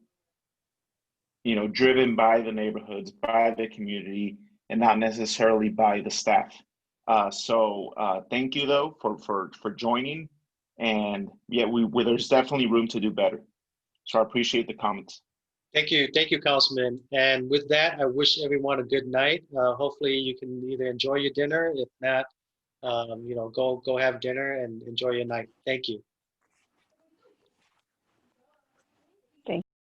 driven by the neighborhoods, by the community, and not necessarily by the staff. So thank you though for joining, and yeah, there's definitely room to do better. So I appreciate the comments. Thank you, Councilman. And with that, I wish everyone a good night. Hopefully, you can either enjoy your dinner. If not, go have dinner and enjoy your night. Thank you.